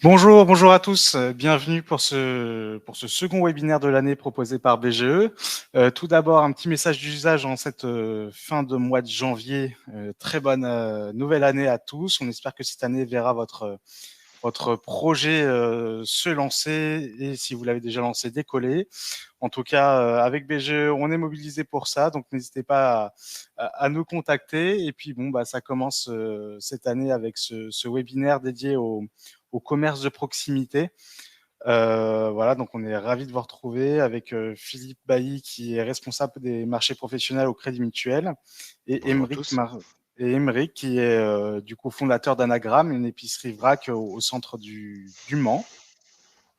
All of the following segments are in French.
Bonjour à tous. Bienvenue pour ce second webinaire de l'année proposé par BGE. Tout d'abord, un petit message d'usage en cette fin de mois de janvier. Très bonne nouvelle année à tous. On espère que cette année verra votre projet se lancer et si vous l'avez déjà lancé, décoller. En tout cas, avec BGE, on est mobilisé pour ça, donc n'hésitez pas à nous contacter. Et puis ça commence cette année avec ce webinaire dédié au commerce de proximité. Voilà, donc on est ravis de vous retrouver avec Philippe Bailly qui est responsable des marchés professionnels au Crédit Mutuel et Bonjour à tous. Émeric qui est du coup fondateur d'Anagramme, une épicerie vrac au centre du Mans.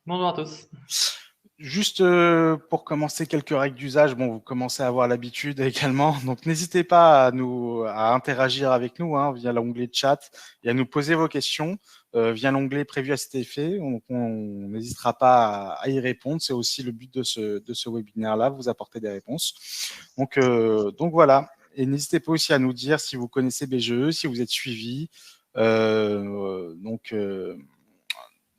Bonjour à tous. Juste pour commencer, quelques règles d'usage. Bon, vous commencez à avoir l'habitude également, donc n'hésitez pas à interagir avec nous via l'onglet chat et à nous poser vos questions via l'onglet prévu à cet effet. On n'hésitera pas à y répondre. C'est aussi le but de ce webinaire-là, vous apporter des réponses. Donc voilà. Et n'hésitez pas aussi à nous dire si vous connaissez BGE, si vous êtes suivi.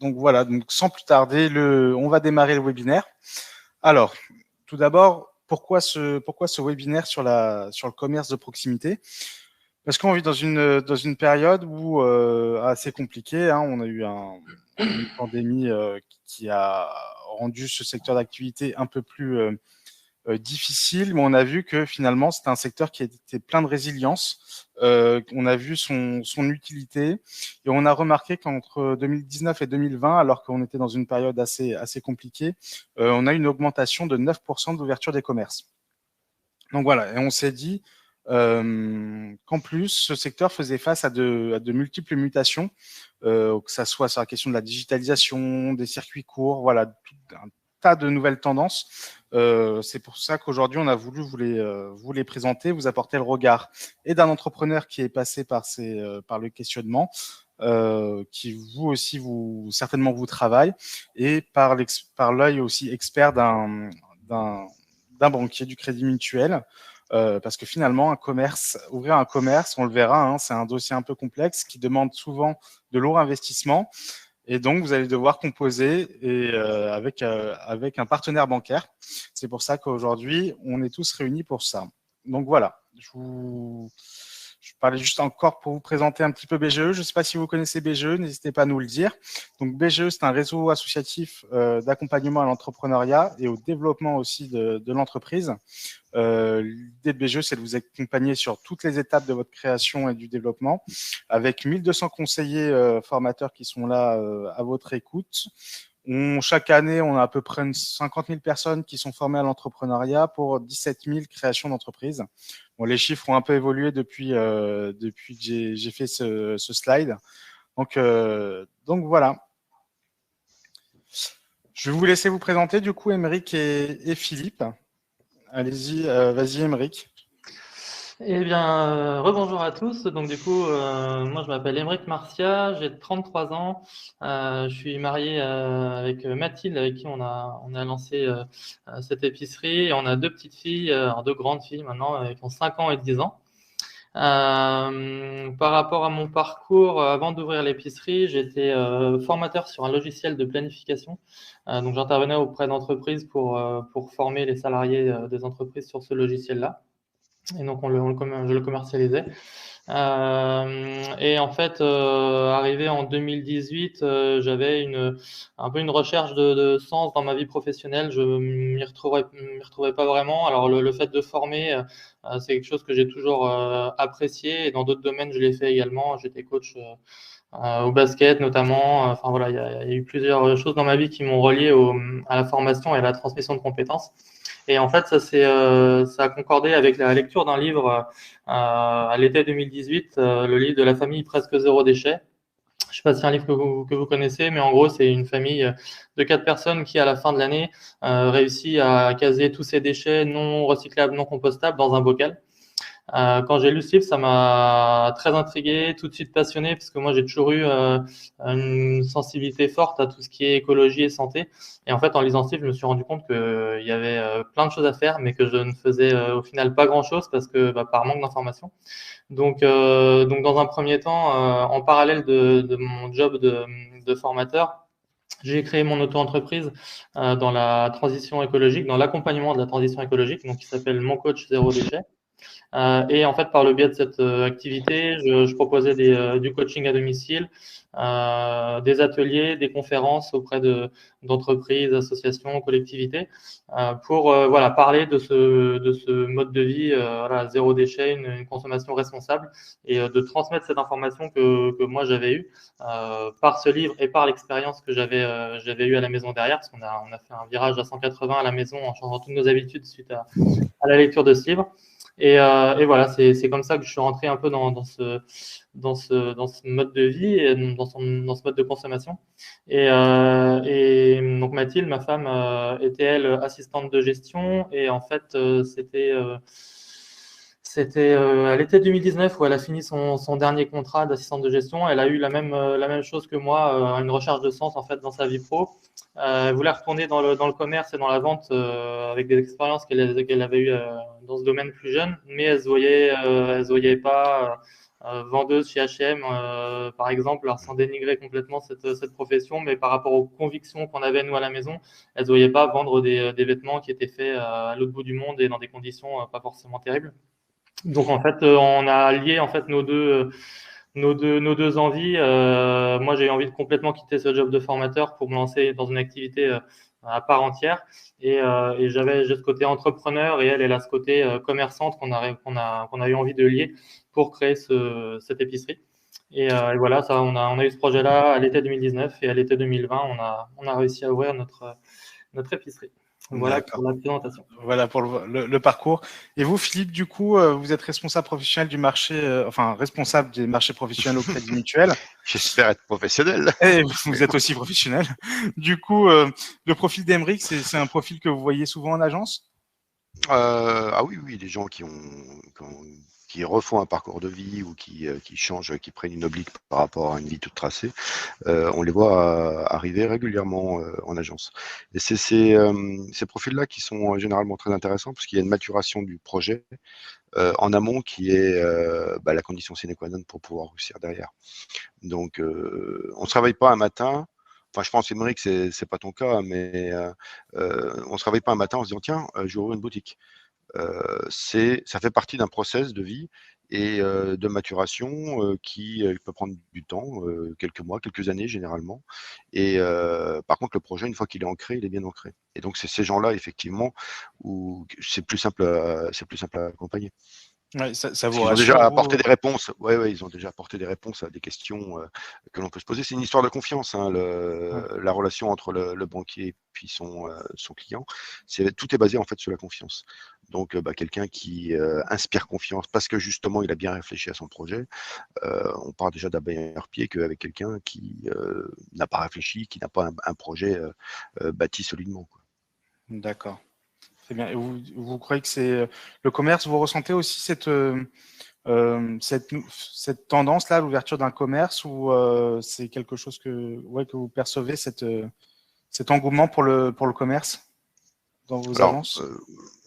Donc voilà, donc sans plus tarder, on va démarrer le webinaire. Alors, tout d'abord, pourquoi ce webinaire sur le commerce de proximité? Parce qu'on vit dans une période où assez compliquée. On a eu une pandémie qui a rendu ce secteur d'activité un peu plus difficile, mais on a vu que finalement c'était un secteur qui était plein de résilience. On a vu son utilité et on a remarqué qu'entre 2019 et 2020, alors qu'on était dans une période assez compliquée, on a eu une augmentation de 9% d'ouverture des commerces. Donc voilà, et on s'est dit qu'en plus, ce secteur faisait face à de multiples mutations, que ça soit sur la question de la digitalisation, des circuits courts, voilà, tout un tas de nouvelles tendances. C'est pour ça qu'aujourd'hui, on a voulu vous les présenter, vous apporter le regard et d'un entrepreneur qui est passé par le questionnement, qui vous aussi certainement vous travaille, et par l'œil aussi expert d'un banquier du Crédit Mutuel. Parce que finalement, ouvrir un commerce, on le verra, c'est un dossier un peu complexe qui demande souvent de lourds investissements. Et donc, vous allez devoir composer avec un partenaire bancaire. C'est pour ça qu'aujourd'hui, on est tous réunis pour ça. Donc voilà, je parlais juste encore pour vous présenter un petit peu BGE. Je ne sais pas si vous connaissez BGE, n'hésitez pas à nous le dire. Donc BGE, c'est un réseau associatif d'accompagnement à l'entrepreneuriat et au développement aussi de l'entreprise. L'idée de BGE, c'est de vous accompagner sur toutes les étapes de votre création et du développement, avec 1200 conseillers formateurs qui sont là à votre écoute. Chaque année, on a à peu près 50 000 personnes qui sont formées à l'entrepreneuriat pour 17 000 créations d'entreprises. Bon, les chiffres ont un peu évolué depuis que j'ai fait ce slide. Donc voilà. Je vais vous laisser vous présenter du coup, Émeric et Philippe. Allez-y, vas-y Émeric. Eh bien, rebonjour à tous. Donc du coup, moi je m'appelle Émeric Marcia, j'ai 33 ans. Je suis marié avec Mathilde, avec qui on a lancé cette épicerie. Et on a deux petites filles, deux grandes filles maintenant, qui ont 5 ans et 10 ans. Par rapport à mon parcours, avant d'ouvrir l'épicerie, j'étais formateur sur un logiciel de planification. Donc j'intervenais auprès d'entreprises pour former les salariés des entreprises sur ce logiciel-là. Et donc je le commercialisais. Et en fait, arrivé en 2018, j'avais un peu une recherche de sens dans ma vie professionnelle. Je m'y retrouvais pas vraiment. Alors le fait de former, c'est quelque chose que j'ai toujours apprécié. Et dans d'autres domaines, je l'ai fait également. J'étais coach au basket notamment. Enfin voilà, il y a eu plusieurs choses dans ma vie qui m'ont relié à la formation et à la transmission de compétences. Et en fait, ça a concordé avec la lecture d'un livre à l'été 2018, le livre de la famille presque zéro déchet. Je ne sais pas si c'est un livre que vous connaissez, mais en gros, c'est une famille de 4 personnes qui, à la fin de l'année, réussit à caser tous ces déchets non recyclables, non compostables dans un bocal. Quand j'ai lu ce livre, ça m'a très intrigué, tout de suite passionné, parce que moi j'ai toujours eu une sensibilité forte à tout ce qui est écologie et santé. Et en fait, en lisant ce livre, je me suis rendu compte qu'il y avait plein de choses à faire, mais que je ne faisais au final pas grand-chose parce que par manque d'information. Donc dans un premier temps, en parallèle de mon job de formateur, j'ai créé mon auto-entreprise dans la transition écologique, dans l'accompagnement de la transition écologique, donc qui s'appelle Mon Coach Zéro Déchet. Et en fait, par le biais de cette activité, je proposais du coaching à domicile, des ateliers, des conférences auprès d'entreprises, associations, collectivités, pour voilà, parler de ce mode de vie voilà, zéro déchet, une consommation responsable, et de transmettre cette information que moi j'avais eue par ce livre et par l'expérience que j'avais eue à la maison derrière, parce on a fait un virage à 180 à la maison en changeant toutes nos habitudes suite à la lecture de ce livre. Et voilà, c'est comme ça que je suis rentré un peu dans ce mode de vie et dans ce mode de consommation. Et donc Mathilde, ma femme, était elle assistante de gestion et en fait c'était à l'été 2019 où elle a fini son dernier contrat d'assistante de gestion. Elle a eu la même chose que moi, une recherche de sens en fait dans sa vie pro. Elle voulait retourner dans le commerce et dans la vente avec des expériences qu'elle avait eues dans ce domaine plus jeune, mais elle se voyait pas vendeuse chez H&M, par exemple, alors sans dénigrer complètement cette profession, mais par rapport aux convictions qu'on avait nous à la maison, elle ne se voyait pas vendre des vêtements qui étaient faits à l'autre bout du monde et dans des conditions pas forcément terribles. Donc en fait, on a lié en fait nos deux envies. Moi, j'ai eu envie de complètement quitter ce job de formateur pour me lancer dans une activité à part entière. Et j'ai ce côté entrepreneur et elle a ce côté commerçante qu'on a eu envie de lier pour créer cette épicerie. Et voilà, ça, on a eu ce projet-là à l'été 2019 et à l'été 2020, on a réussi à ouvrir notre épicerie. Voilà pour D'accord. la présentation. Voilà pour le parcours. Et vous, Philippe, du coup, vous êtes responsable professionnel du marché, enfin responsable des marchés professionnels au Crédit Mutuel. J'espère être professionnel. Et vous êtes aussi professionnel. Du coup, le profil d'Emeric, c'est un profil que vous voyez souvent en agence? Ah oui, oui, des gens qui refont un parcours de vie ou qui changent, qui prennent une oblique par rapport à une vie toute tracée, on les voit arriver régulièrement en agence. Et c'est ces profils-là qui sont généralement très intéressants parce qu'il y a une maturation du projet en amont qui est la condition sine qua non pour pouvoir réussir derrière. Donc, on ne se réveille pas un matin. Enfin, je pense, Émeric, c'est pas ton cas, mais on ne se réveille pas un matin en se disant tiens, je vais ouvrir une boutique. Ça fait partie d'un process de vie et de maturation qui peut prendre du temps, quelques mois, quelques années généralement. Et par contre, le projet, une fois qu'il est ancré, il est bien ancré. Et donc, c'est ces gens-là, effectivement, où c'est plus simple à accompagner. Ouais, ça Parce vous qu'ils ont rassure, déjà vous? apporté des réponses. Ouais, ils ont déjà apporté des réponses à des questions que l'on peut se poser. C'est une histoire de confiance, hein, la relation entre le banquier et puis son client. Tout est basé en fait sur la confiance. Donc, quelqu'un qui inspire confiance parce que justement il a bien réfléchi à son projet, on part déjà d'un meilleur pied qu'avec quelqu'un qui n'a pas réfléchi, qui n'a pas un projet bâti solidement, quoi. D'accord. Très bien. Et vous croyez que c'est le commerce, vous ressentez aussi cette tendance-là, l'ouverture d'un commerce, ou c'est quelque chose que vous percevez, cet engouement pour le commerce dans vos Alors, agences?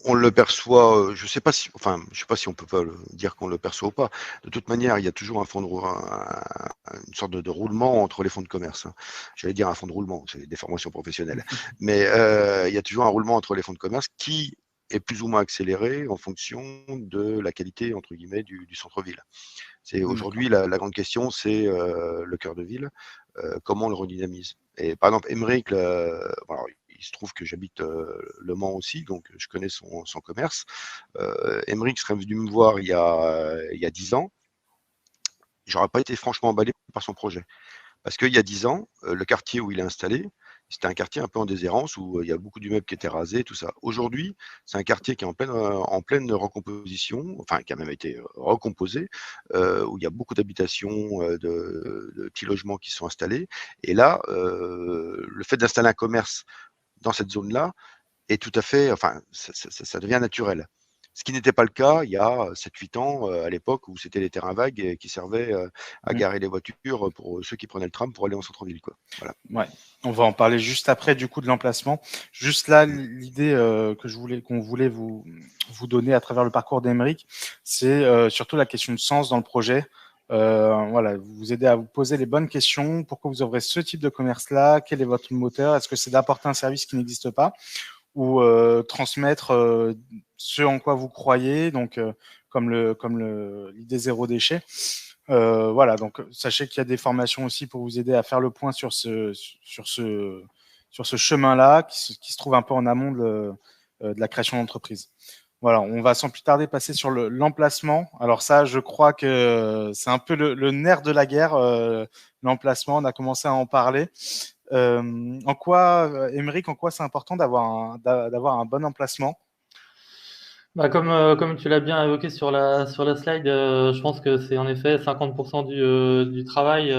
on le perçoit, je sais pas si on peut pas dire qu'on le perçoit ou pas. De toute manière, il y a toujours une sorte de roulement entre les fonds de commerce, hein. J'allais dire un fonds de roulement, c'est des formations professionnelles. Mais il y a toujours un roulement entre les fonds de commerce qui est plus ou moins accéléré en fonction de la qualité, entre guillemets, du centre-ville. C'est aujourd'hui la grande question, c'est le cœur de ville, comment on le redynamise. Et par exemple, Émeric, alors, il se trouve que j'habite Le Mans aussi, donc je connais son commerce. Émeric serait venu me voir il y a 10 ans. J'aurais pas été franchement emballé par son projet. Parce qu'il y a 10 ans, le quartier où il est installé, c'était un quartier un peu en déshérence où il y a beaucoup d'immeubles qui étaient rasés, tout ça. Aujourd'hui, c'est un quartier qui est en pleine recomposition, enfin qui a même été recomposé, où il y a beaucoup d'habitations, de petits logements qui sont installés. Et là, le fait d'installer un commerce dans cette zone-là est tout à fait, enfin, ça devient naturel. Ce qui n'était pas le cas il y a 7-8 ans, à l'époque où c'était les terrains vagues qui servaient à garer les voitures pour ceux qui prenaient le tram pour aller en centre-ville, quoi. Voilà. Ouais, on va en parler juste après du coup de l'emplacement. Juste là, l'idée qu'on voulait vous donner à travers le parcours d'Aymeric, c'est surtout la question de sens dans le projet. Voilà, vous aider à vous poser les bonnes questions. Pourquoi vous ouvrez ce type de commerce-là? Quel est votre moteur? Est-ce que c'est d'apporter un service qui n'existe pas ou transmettre ce en quoi vous croyez, donc comme l'idée zéro déchet. Voilà, donc sachez qu'il y a des formations aussi pour vous aider à faire le point sur ce chemin-là qui se trouve un peu en amont de la création d'entreprise. Voilà, on va sans plus tarder passer sur l'emplacement. Alors ça, je crois que c'est un peu le nerf de la guerre, l'emplacement. On a commencé à en parler. En quoi, Aymeric, en quoi c'est important d'avoir un bon emplacement? Bah, comme tu l'as bien évoqué sur la slide, je pense que c'est en effet 50% du travail.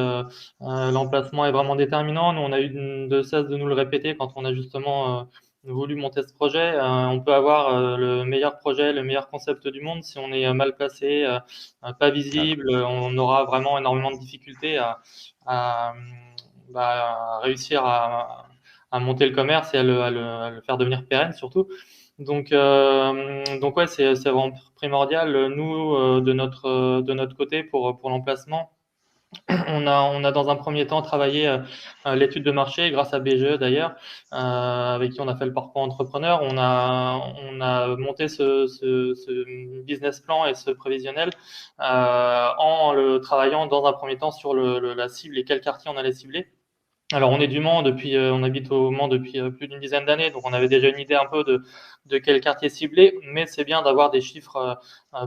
L'emplacement est vraiment déterminant. Nous, on a eu de cesse de nous le répéter quand on a justement voulu monter ce projet. On peut avoir le meilleur projet, le meilleur concept du monde. Si on est mal placé, pas visible, on aura vraiment énormément de difficultés à, à réussir à monter le commerce et à le faire devenir pérenne surtout. Donc ouais, c'est vraiment primordial. Nous, de notre côté, pour l'emplacement, on a dans un premier temps travaillé l'étude de marché grâce à BGE d'ailleurs, avec qui on a fait le parcours entrepreneur. On a monté ce business plan et ce prévisionnel en le travaillant dans un premier temps sur la cible et quel quartier on allait cibler. Alors, on est du Mans on habite au Mans depuis plus d'une dizaine d'années, donc on avait déjà une idée un peu de quel quartier cibler, mais c'est bien d'avoir des chiffres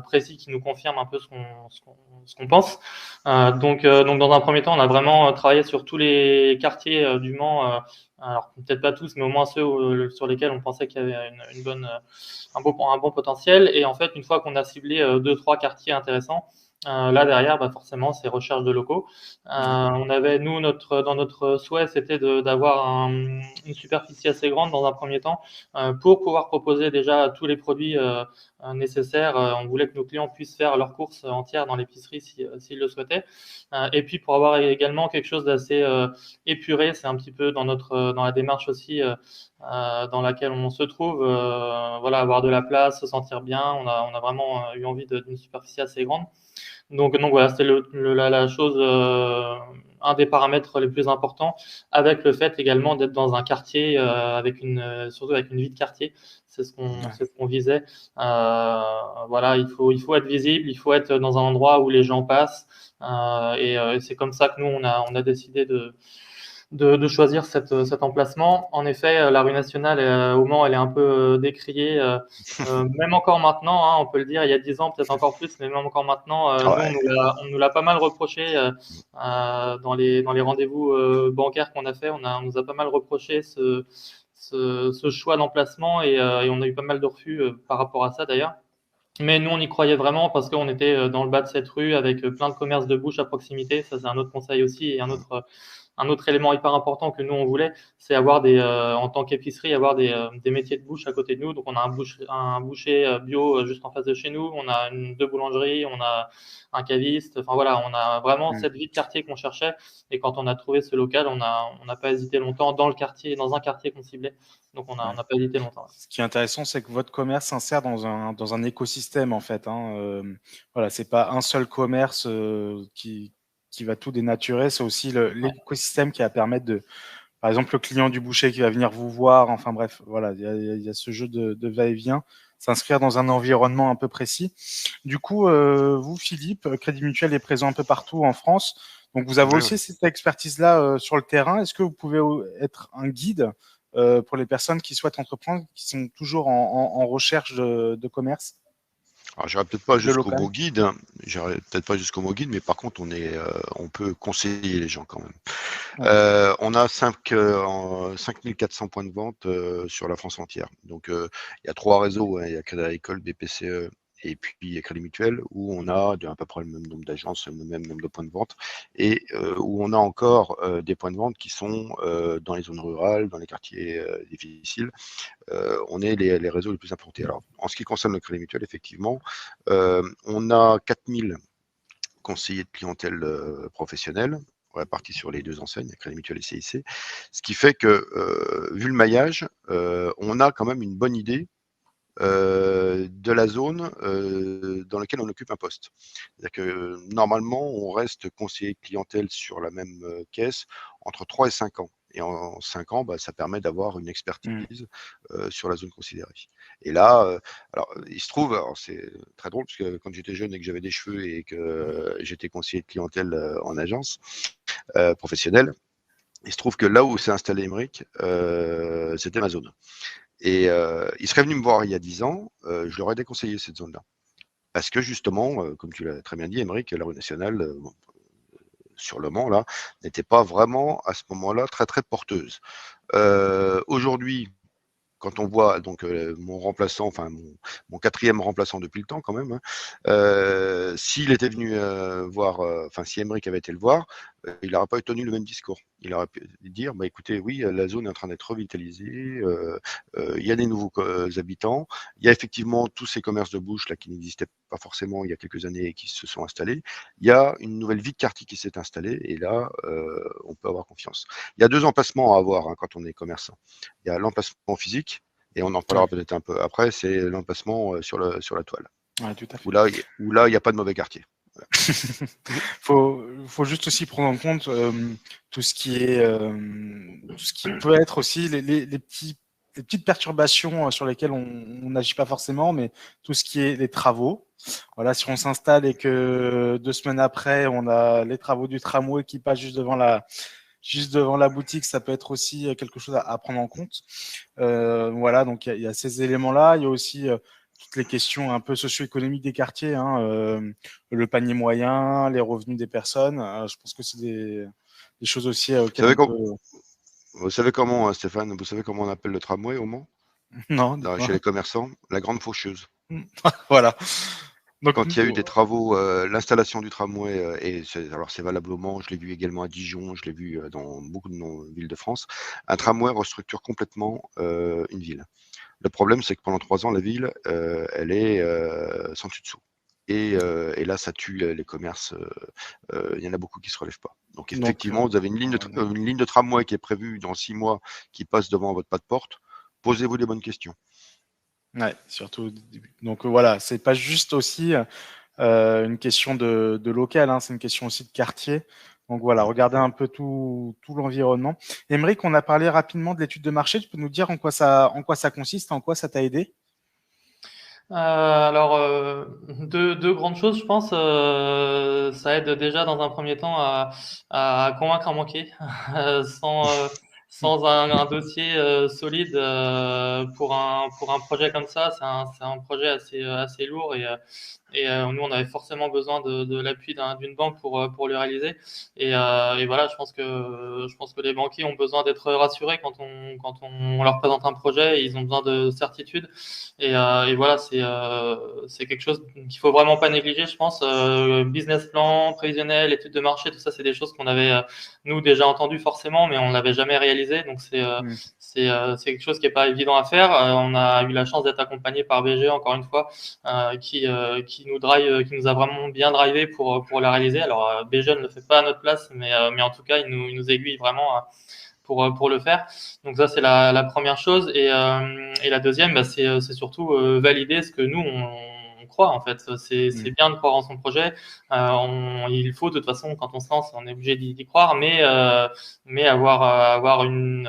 précis qui nous confirment un peu ce qu'on pense. Donc, dans un premier temps, on a vraiment travaillé sur tous les quartiers du Mans, alors peut-être pas tous, mais au moins ceux sur lesquels on pensait qu'il y avait un bon potentiel. Et en fait, une fois qu'on a ciblé 2-3 quartiers intéressants, là derrière, bah forcément, c'est recherche de locaux. On avait, nous, dans notre souhait, c'était d'avoir une superficie assez grande dans un premier temps pour pouvoir proposer déjà tous les produits nécessaires. On voulait que nos clients puissent faire leurs courses entières dans l'épicerie s'ils le souhaitaient. Et puis pour avoir également quelque chose d'assez épuré, c'est un petit peu dans la démarche aussi dans laquelle on se trouve. Voilà, avoir de la place, se sentir bien. On a vraiment eu envie d'une superficie assez grande. Donc voilà, c'était la chose, un des paramètres les plus importants, avec le fait également d'être dans un quartier surtout avec une vie de quartier. C'est ce qu'on visait. Voilà, il faut être visible, il faut être dans un endroit où les gens passent. Et c'est comme ça que nous on a décidé de choisir cet emplacement. En effet, la rue nationale au Mans, elle est un peu décriée, même encore maintenant, hein, on peut le dire, il y a 10 ans, peut-être encore plus, mais même encore maintenant, on nous l'a pas mal reproché dans les rendez-vous bancaires qu'on a fait. On nous a pas mal reproché ce choix d'emplacement et on a eu pas mal de refus par rapport à ça d'ailleurs. Mais nous, on y croyait vraiment parce qu'on était dans le bas de cette rue avec plein de commerces de bouche à proximité. Ça, c'est un autre conseil aussi et un autre élément hyper important que nous on voulait, c'est avoir en tant qu'épicerie, avoir des métiers de bouche à côté de nous. Donc on a un boucher bio juste en face de chez nous, on a deux boulangeries, on a un caviste. Enfin voilà, on a vraiment cette vie de quartier qu'on cherchait. Et quand on a trouvé ce local, on n'a pas hésité longtemps dans un quartier qu'on ciblait. Donc on n'a pas hésité longtemps. Ce qui est intéressant, c'est que votre commerce s'insère dans un écosystème en fait. Voilà, c'est pas un seul commerce qui va tout dénaturer, c'est aussi l'écosystème qui va permettre par exemple, le client du boucher qui va venir vous voir, enfin bref, voilà, il y a ce jeu de va-et-vient, s'inscrire dans un environnement un peu précis. Du coup, vous, Philippe, Crédit Mutuel est présent un peu partout en France, donc vous avez aussi cette expertise-là sur le terrain. Est-ce que vous pouvez être un guide pour les personnes qui souhaitent entreprendre, qui sont toujours en recherche de commerce? Alors, j'irai peut-être pas jusqu'au mot guide, mais par contre, on peut conseiller les gens quand même. Ouais. On a 5400 points de vente sur la France entière. Donc, il y a 3 réseaux, hein. Il y a Crédit Agricole, BPCE et puis Crédit Mutuel, où on a à peu près le même nombre d'agences, le même nombre de points de vente, et où on a encore des points de vente qui sont dans les zones rurales, dans les quartiers difficiles. On est les réseaux les plus implantés. Alors, en ce qui concerne le Crédit Mutuel, effectivement, on a 4000 conseillers de clientèle professionnels répartis sur les deux enseignes, Crédit Mutuel et CIC, ce qui fait que, vu le maillage, on a quand même une bonne idée de la zone dans laquelle on occupe un poste. C'est-à-dire que normalement, on reste conseiller clientèle sur la même caisse entre 3 et 5 ans. Et en 5 ans, ça permet d'avoir une expertise sur la zone considérée. Et là, alors il se trouve, alors c'est très drôle parce que quand j'étais jeune et que j'avais des cheveux et que j'étais conseiller de clientèle en agence professionnelle, il se trouve que là où s'est installé Emeric, c'était ma zone. Et il serait venu me voir il y a 10 ans, je leur ai déconseillé cette zone-là. Parce que justement, comme tu l'as très bien dit, Emeric, la rue nationale, sur Le Mans, là, n'était pas vraiment à ce moment-là très très porteuse. Aujourd'hui, quand on voit donc mon remplaçant, enfin mon quatrième remplaçant depuis le temps quand même, s'il était venu voir, enfin si Emeric avait été le voir, il n'aurait pas tenu le même discours. Il aurait pu dire, écoutez, oui, la zone est en train d'être revitalisée, il y a des nouveaux habitants, il y a effectivement tous ces commerces de bouche là qui n'existaient pas forcément il y a quelques années et qui se sont installés. Il y a une nouvelle vie de quartier qui s'est installée et là, on peut avoir confiance. Il y a 2 emplacements à avoir quand on est commerçant. Il y a l'emplacement physique, et on en parlera peut-être un peu après, c'est l'emplacement sur la toile. Ouais, tout à fait. Où là, il n'y a pas de mauvais quartier. Voilà. faut juste aussi prendre en compte tout ce qui peut être aussi les petites perturbations sur lesquelles on n'agit pas forcément, mais tout ce qui est les travaux. Voilà, si on s'installe et que 2 semaines après, on a les travaux du tramway qui passent juste devant la boutique, ça peut être aussi quelque chose à prendre en compte. Voilà, donc il y a ces éléments-là. Il y a aussi toutes les questions un peu socio-économiques des quartiers, le panier moyen, les revenus des personnes. Je pense que c'est des choses aussi auxquelles vous savez comment, Stéphane, vous savez comment on appelle le tramway au Mans? Non, chez les commerçants, la grande faucheuse. Voilà. Donc, quand il y a eu des travaux, l'installation du tramway, alors c'est valable au Mans, je l'ai vu également à Dijon, je l'ai vu dans beaucoup de villes de France, un tramway restructure complètement une ville. Le problème, c'est que pendant 3 ans, la ville, elle est sans dessus dessous. Et là, ça tue les commerces. Il y en a beaucoup qui ne se relèvent pas. Donc, effectivement, vous avez une ligne de tramway qui est prévue dans 6 mois, qui passe devant votre pas de porte. Posez-vous les bonnes questions. Ouais, surtout au début. Donc voilà, c'est pas juste aussi une question de local, c'est une question aussi de quartier. Donc voilà, regardez un peu tout l'environnement. Aymeric, on a parlé rapidement de l'étude de marché. Tu peux nous dire en quoi ça consiste, en quoi ça t'a aidé? Alors, deux grandes choses, je pense. Ça aide déjà dans un premier temps à convaincre un banquier. Sans un dossier solide pour un projet comme ça, c'est un projet assez lourd et nous on avait forcément besoin de l'appui d'une banque pour le réaliser. Et voilà, je pense que les banquiers ont besoin d'être rassurés quand on leur présente un projet. Ils ont besoin de certitude. Et voilà, c'est quelque chose qu'il faut vraiment pas négliger, je pense. Business plan, prévisionnel, études de marché, tout ça, c'est des choses qu'on avait nous déjà entendues forcément, mais on l'avait jamais réalisé. Donc c'est quelque chose qui est pas évident à faire. On a eu la chance d'être accompagné par BGE encore une fois, qui nous a vraiment bien drivé pour la réaliser. Alors BGE ne le fait pas à notre place, mais en tout cas, il nous aiguille vraiment pour le faire. Donc ça, c'est la première chose. Et la deuxième, c'est surtout valider ce que nous, on croit, en fait. C'est bien de croire en son projet. Il faut, de toute façon, quand on se lance, on est obligé d'y croire, mais avoir une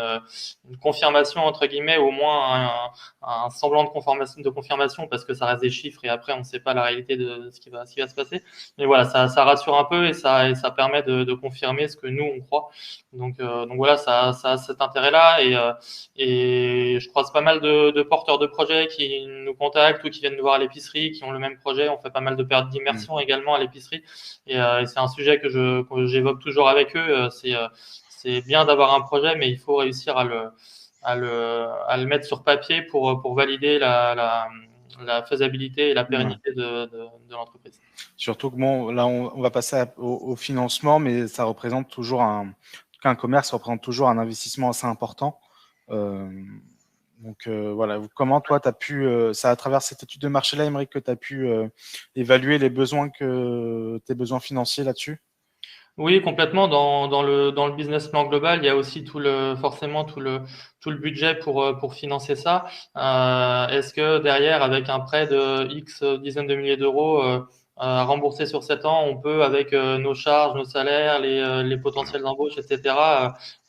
confirmation, entre guillemets, au moins un semblant de confirmation, parce que ça reste des chiffres et après, on ne sait pas la réalité de ce qui va se passer. Mais voilà, ça rassure un peu et ça permet de confirmer ce que nous, on croit. Donc voilà, ça a cet intérêt-là et je croise pas mal de porteurs de projets qui nous contactent ou qui viennent nous voir à l'épicerie, qui ont le même projet. On fait pas mal de périodes d'immersion également à l'épicerie et c'est un sujet que j'évoque toujours avec eux. C'est bien d'avoir un projet, mais il faut réussir à le mettre sur papier pour valider la faisabilité et la Ouais. pérennité de l'entreprise. Surtout que bon, là, on va passer au financement, mais ça représente toujours qu'un commerce représente toujours un investissement assez important. Donc voilà, comment toi, tu as pu, c'est à travers cette étude de marché-là, Aymeric, que tu as pu évaluer tes besoins financiers là-dessus? Oui, complètement. Dans le business plan global, il y a aussi forcément tout le budget pour financer ça. Est-ce que derrière, avec un prêt de X dizaines de milliers d'euros à rembourser sur 7 ans, on peut, avec nos charges, nos salaires, les potentiels d'embauche, etc.,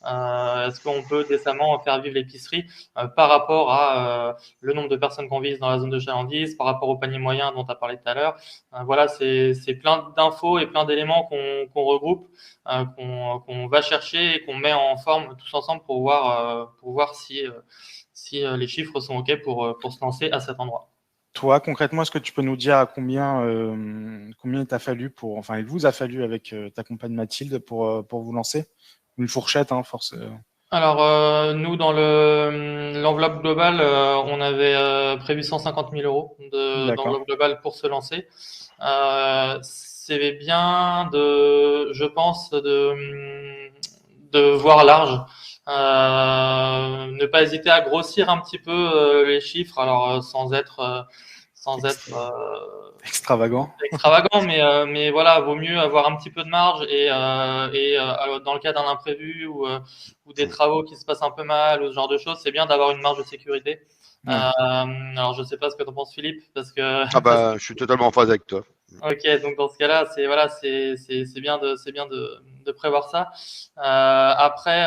est-ce qu'on peut décemment faire vivre l'épicerie par rapport à le nombre de personnes qu'on vise dans la zone de chalandise, par rapport au panier moyen dont tu as parlé tout à l'heure? Voilà, c'est plein d'infos et plein d'éléments qu'on regroupe, qu'on va chercher et qu'on met en forme tous ensemble pour voir si les chiffres sont OK pour se lancer à cet endroit. Toi, concrètement, est-ce que tu peux nous dire à combien il t'a fallu enfin, il vous a fallu avec ta compagne Mathilde pour vous lancer? Une fourchette, hein, force. Alors, nous, dans l'enveloppe globale, on avait prévu 150 000 euros D'accord. d'enveloppe globale pour se lancer. C'est bien je pense, de voir large. Ne pas hésiter à grossir un petit peu les chiffres, alors sans être Extravagant. extravagant, mais voilà, vaut mieux avoir un petit peu de marge alors, dans le cas d'un imprévu ou des travaux qui se passent un peu mal ou ce genre de choses, c'est bien d'avoir une marge de sécurité. Ouais. Alors, je sais pas ce que tu en penses, Philippe, parce que Ah bah, je suis totalement en phase avec toi. Ok, donc dans ce cas-là, c'est bien de prévoir ça. Après,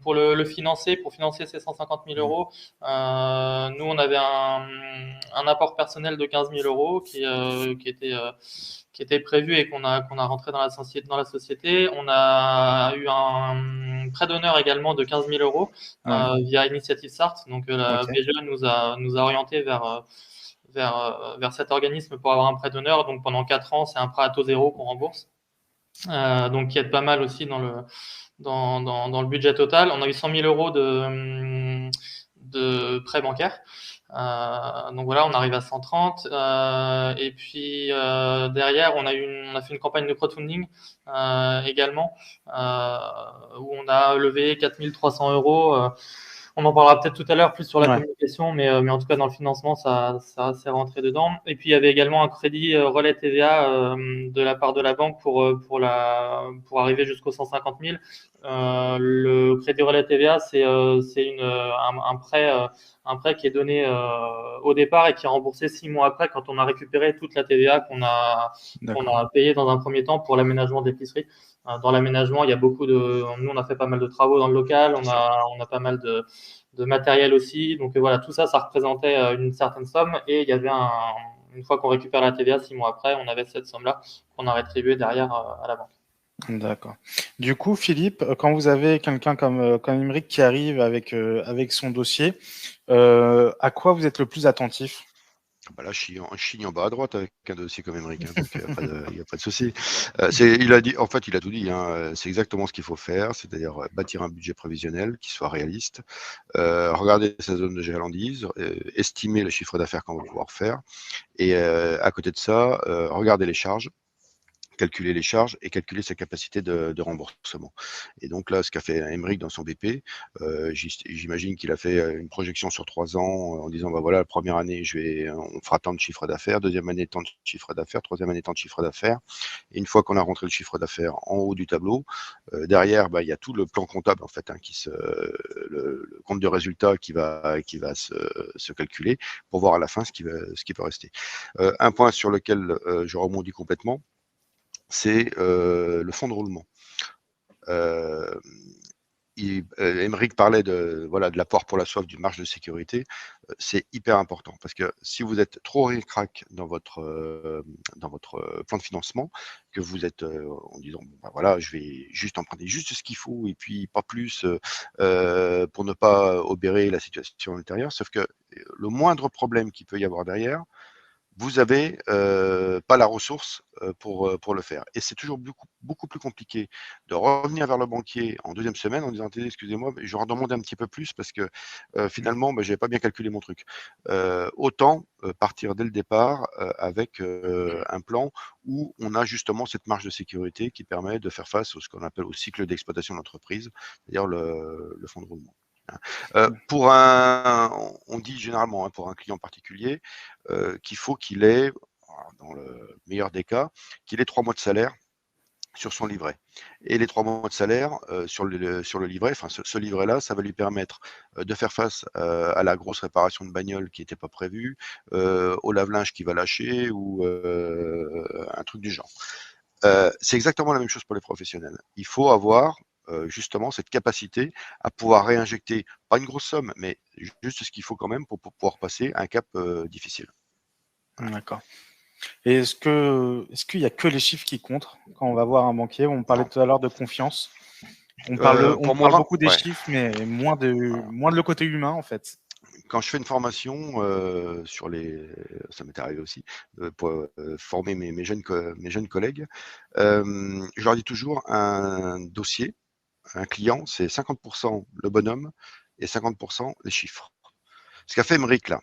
pour financer ces 150 000 euros, nous on avait un apport personnel de 15 000 euros qui était prévu et qu'on a rentré dans la société. On a eu un prêt d'honneur également de 15 000 euros Ouais. via Initiative Sarthe. Donc la Ok. BGE nous a orientés vers cet organisme pour avoir un prêt d'honneur. Donc pendant 4 ans, c'est un prêt à taux zéro qu'on rembourse. Donc qui aide pas mal aussi dans le budget total. On a eu 100 000 euros de prêt bancaire. Donc voilà, on arrive à 130. Et puis derrière, on a fait une campagne de crowdfunding également, où on a levé 4 300 euros. On en parlera peut-être tout à l'heure plus sur la Ouais. communication, mais en tout cas dans le financement, ça s'est rentré dedans. Et puis il y avait également un crédit relais TVA de la part de la banque pour arriver jusqu'aux 150 000. Le crédit relais TVA, c'est un prêt qui est donné au départ et qui est remboursé 6 mois après quand on a récupéré toute la TVA qu'on D'accord. a payée dans un premier temps pour l'aménagement d'épicerie. Dans l'aménagement, il y a nous, on a fait pas mal de travaux dans le local, on a pas mal de matériel aussi. Donc voilà, tout ça, ça représentait une certaine somme et il y avait une fois qu'on récupère la TVA 6 mois après, on avait cette somme-là qu'on a rétribuée derrière à la banque. D'accord. Du coup, Philippe, quand vous avez quelqu'un comme Imric qui arrive avec son dossier, à quoi vous êtes le plus attentif? Bah là, je chigne en bas à droite avec un dossier comme Emmerich, hein, donc il y a pas de souci. Il a dit, en fait, il a tout dit, hein, c'est exactement ce qu'il faut faire, c'est-à-dire bâtir un budget prévisionnel qui soit réaliste, regarder sa zone de chalandise, estimer le chiffre d'affaires qu'on va pouvoir faire, et à côté de ça, regarder les charges, calculer les charges et calculer sa capacité de remboursement. Et donc là, ce qu'a fait Emmerich dans son BP, j'imagine qu'il a fait une projection sur 3 ans en disant, bah voilà, la première année, on fera tant de chiffre d'affaires, deuxième année, tant de chiffre d'affaires, troisième année, tant de chiffre d'affaires. Et une fois qu'on a rentré le chiffre d'affaires en haut du tableau, derrière, bah, il y a tout le plan comptable, en fait, hein, le compte de résultat qui va se calculer pour voir à la fin ce qui peut rester. Un point sur lequel je rebondis complètement, c'est le fonds de roulement. Emmerich parlait de l'apport pour la soif d'une marge de sécurité. C'est hyper important parce que si vous êtes trop ric-rac dans votre plan de financement, que vous êtes en disant bon, bah voilà, je vais juste emprunter juste ce qu'il faut et puis pas plus pour ne pas obérer la situation ultérieure, sauf que le moindre problème qu'il peut y avoir derrière, vous avez pas la ressource pour le faire. Et c'est toujours beaucoup plus compliqué de revenir vers le banquier en deuxième semaine en disant attendez, excusez-moi, je leur demande un petit peu plus parce que finalement, j'avais pas bien calculé mon truc. Autant partir dès le départ avec un plan où on a justement cette marge de sécurité qui permet de faire face à ce qu'on appelle au cycle d'exploitation de l'entreprise, c'est-à-dire le fonds de roulement. On dit généralement pour un client particulier qu'il faut qu'il ait, dans le meilleur des cas, qu'il ait 3 mois de salaire sur son livret. Et les 3 mois de salaire sur le livret, enfin ce livret-là, ça va lui permettre de faire face à la grosse réparation de bagnole qui n'était pas prévue, au lave-linge qui va lâcher ou un truc du genre. C'est exactement la même chose pour les professionnels. Il faut avoir justement cette capacité à pouvoir réinjecter, pas une grosse somme, mais juste ce qu'il faut quand même pour pouvoir passer un cap difficile. Voilà. D'accord. Et est-ce qu'il y a que les chiffres qui comptent quand on va voir un banquier? On parlait tout à l'heure de confiance. On parle beaucoup des chiffres, mais moins de le côté humain en fait. Quand je fais une formation ça m'est arrivé aussi, pour former mes jeunes collègues, je leur dis toujours un dossier, un client, c'est 50% le bonhomme et 50% les chiffres. Ce qu'a fait Emeric là,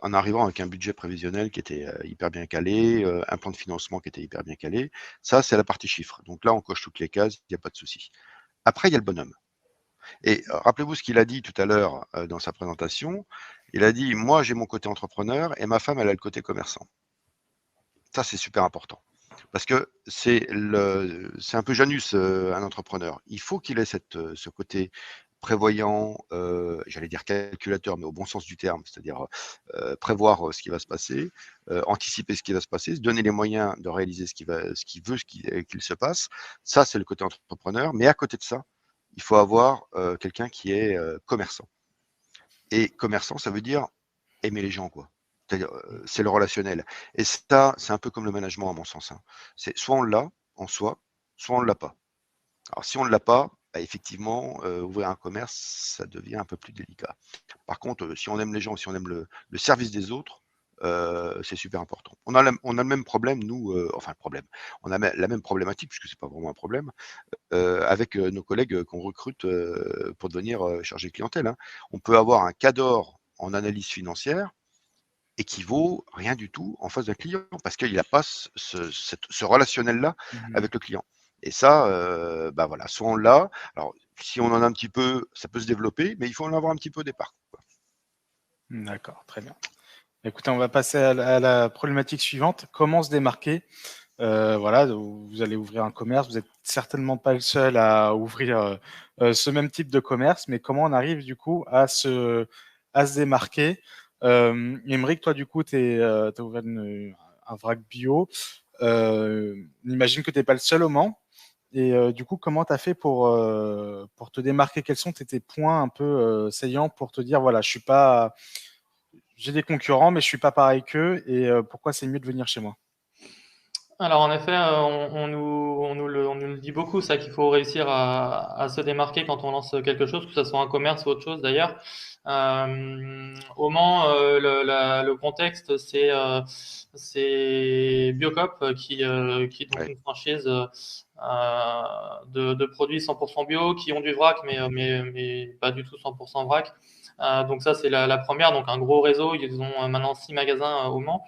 en arrivant avec un budget prévisionnel qui était hyper bien calé, un plan de financement qui était hyper bien calé, ça c'est la partie chiffres. Donc là on coche toutes les cases, il n'y a pas de souci. Après il y a le bonhomme. Et rappelez-vous ce qu'il a dit tout à l'heure dans sa présentation. Il a dit, moi j'ai mon côté entrepreneur et ma femme elle a le côté commerçant. Ça c'est super important. Parce que c'est un peu Janus, un entrepreneur. Il faut qu'il ait ce côté prévoyant, j'allais dire calculateur, mais au bon sens du terme, c'est-à-dire prévoir ce qui va se passer, anticiper ce qui va se passer, se donner les moyens de réaliser ce qu'il veut qu'il se passe. Ça, c'est le côté entrepreneur. Mais à côté de ça, il faut avoir quelqu'un qui est commerçant. Et commerçant, ça veut dire aimer les gens, quoi. C'est-à-dire, c'est le relationnel. Et ça, c'est un peu comme le management, à mon sens. Hein. C'est soit on l'a en soi, soit on ne l'a pas. Alors, si on ne l'a pas, bah, effectivement, ouvrir un commerce, ça devient un peu plus délicat. Par contre, si on aime les gens, si on aime le service des autres, c'est super important. On a le même problème, nous, enfin le problème, on a la même problématique, puisque c'est pas vraiment un problème, avec nos collègues qu'on recrute pour devenir chargé clientèle. Hein. On peut avoir un cadre en analyse financière et qui vaut rien du tout en face d'un client, parce qu'il n'a pas ce relationnel-là avec le client. Et ça, bah voilà, soit on l'a. Alors, si on en a un petit peu, ça peut se développer, mais il faut en avoir un petit peu au départ. D'accord, très bien. Écoutez, on va passer à la problématique suivante. Comment se démarquer? Voilà, vous allez ouvrir un commerce, vous n'êtes certainement pas le seul à ouvrir ce même type de commerce, mais comment on arrive du coup à se démarquer? Aymeric, toi du coup, tu as ouvert un vrac bio. Imagine que tu n'es pas le seul au Mans. Et du coup, comment tu as fait pour te démarquer? Quels sont tes points un peu saillants pour te dire, voilà, j'ai des concurrents, mais je suis pas pareil qu'eux, et pourquoi c'est mieux de venir chez moi? Alors en effet, on nous le dit beaucoup, ça, qu'il faut réussir à se démarquer quand on lance quelque chose, que ce soit un commerce ou autre chose d'ailleurs. Au Mans, le contexte, c'est Biocop qui est donc une franchise de produits 100% bio, qui ont du vrac, mais pas du tout 100% vrac. Donc ça, c'est la première. Donc un gros réseau. Ils ont maintenant 6 magasins au Mans.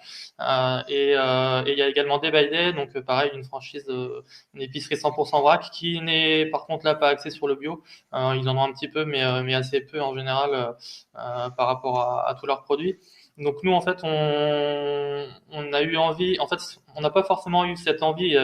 Et il y a également Day by Day, donc pareil, une franchise, une épicerie 100% vrac, qui n'est par contre là pas axée sur le bio. Ils en ont un petit peu, mais assez peu en général par rapport à tous leurs produits. Donc nous, en fait, on a eu envie, en fait, on n'a pas forcément eu cette envie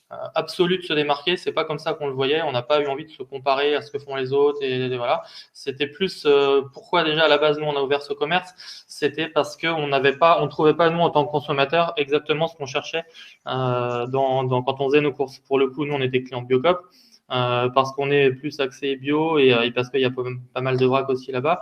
absolue de se démarquer. C'est pas comme ça qu'on le voyait. On n'a pas eu envie de se comparer à ce que font les autres, et voilà. C'était plus pourquoi déjà à la base nous on a ouvert ce commerce. C'était parce que on trouvait pas nous en tant que consommateurs exactement ce qu'on cherchait quand on faisait nos courses. Pour le coup, nous on était clients Biocop. Parce qu'on est plus axé bio et parce qu'il y a pas mal de vrac aussi là-bas.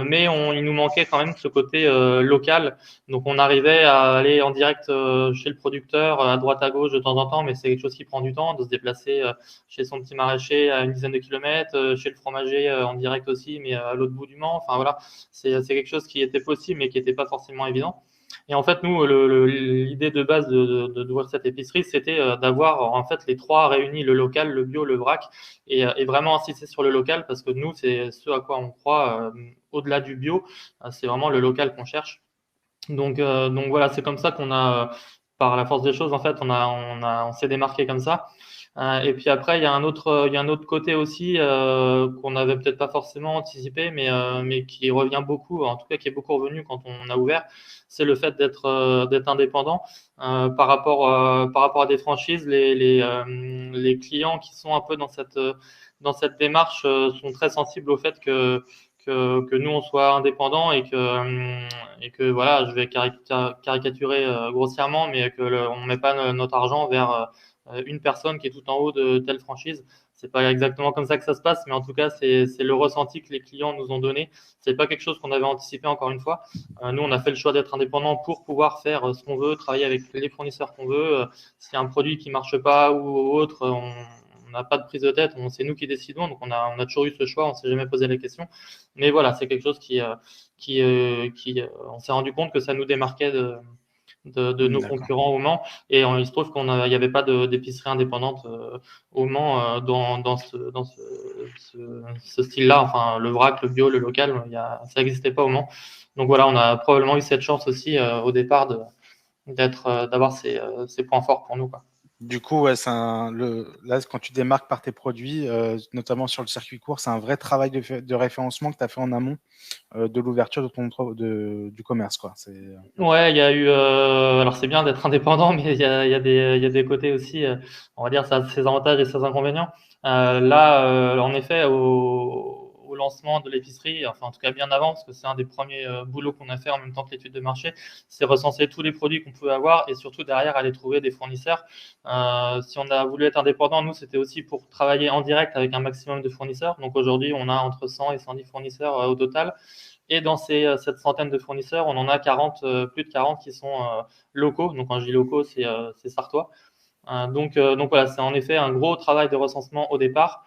Mais il nous manquait quand même ce côté local. Donc on arrivait à aller en direct chez le producteur, à droite à gauche de temps en temps, mais c'est quelque chose qui prend du temps, de se déplacer chez son petit maraîcher à une dizaine de kilomètres, chez le fromager en direct aussi, mais à l'autre bout du Mans. Enfin voilà, c'est quelque chose qui était possible, mais qui n'était pas forcément évident. Et en fait, nous, l'idée de base d'ouvrir cette épicerie, c'était d'avoir en fait les trois réunis, le local, le bio, le vrac, et vraiment insister sur le local parce que nous, c'est ce à quoi on croit au-delà du bio, c'est vraiment le local qu'on cherche. Donc voilà, c'est comme ça qu'on a, par la force des choses, en fait, on s'est démarqué comme ça. Et puis après, il y a un autre côté aussi qu'on n'avait peut-être pas forcément anticipé, mais qui revient beaucoup, en tout cas qui est beaucoup revenu quand on a ouvert, c'est le fait d'être indépendant par rapport à des franchises. Les clients qui sont un peu dans cette démarche sont très sensibles au fait que nous on soit indépendants et que voilà, je vais caricaturer grossièrement, mais on met pas notre argent vers une personne qui est tout en haut de telle franchise. C'est pas exactement comme ça que ça se passe, mais en tout cas, c'est le ressenti que les clients nous ont donné. C'est pas quelque chose qu'on avait anticipé encore une fois. Nous, on a fait le choix d'être indépendant pour pouvoir faire ce qu'on veut, travailler avec les fournisseurs qu'on veut. S'il y a un produit qui marche pas ou autre, on n'a pas de prise de tête, c'est nous qui décidons, donc on a toujours eu ce choix, on s'est jamais posé la question. Mais voilà, c'est quelque chose on s'est rendu compte que ça nous démarquait de nos concurrents au Mans. Et il se trouve il n'y avait pas d'épicerie indépendante au Mans ce style-là. Enfin, le vrac, le bio, le local, ça n'existait pas au Mans. Donc voilà, on a probablement eu cette chance aussi au départ d'avoir ces points forts pour nous, quoi. Du coup, ouais, là, quand tu démarques par tes produits, notamment sur le circuit court, c'est un vrai travail de référencement que tu as fait en amont de l'ouverture du commerce, quoi. Ouais, il y a eu. Alors c'est bien d'être indépendant, mais il y a des côtés aussi. On va dire, ça a ses avantages et ses inconvénients. Là, en effet, au lancement de l'épicerie, enfin en tout cas bien avant, parce que c'est un des premiers boulots qu'on a fait en même temps que l'étude de marché, c'est recenser tous les produits qu'on pouvait avoir et surtout derrière aller trouver des fournisseurs. Si on a voulu être indépendant, nous, c'était aussi pour travailler en direct avec un maximum de fournisseurs. Donc aujourd'hui, on a entre 100 et 110 fournisseurs au total. Et dans cette centaine de fournisseurs, on en a 40, plus de 40 qui sont locaux. Donc quand je dis locaux, c'est sartois. Donc voilà, c'est en effet un gros travail de recensement au départ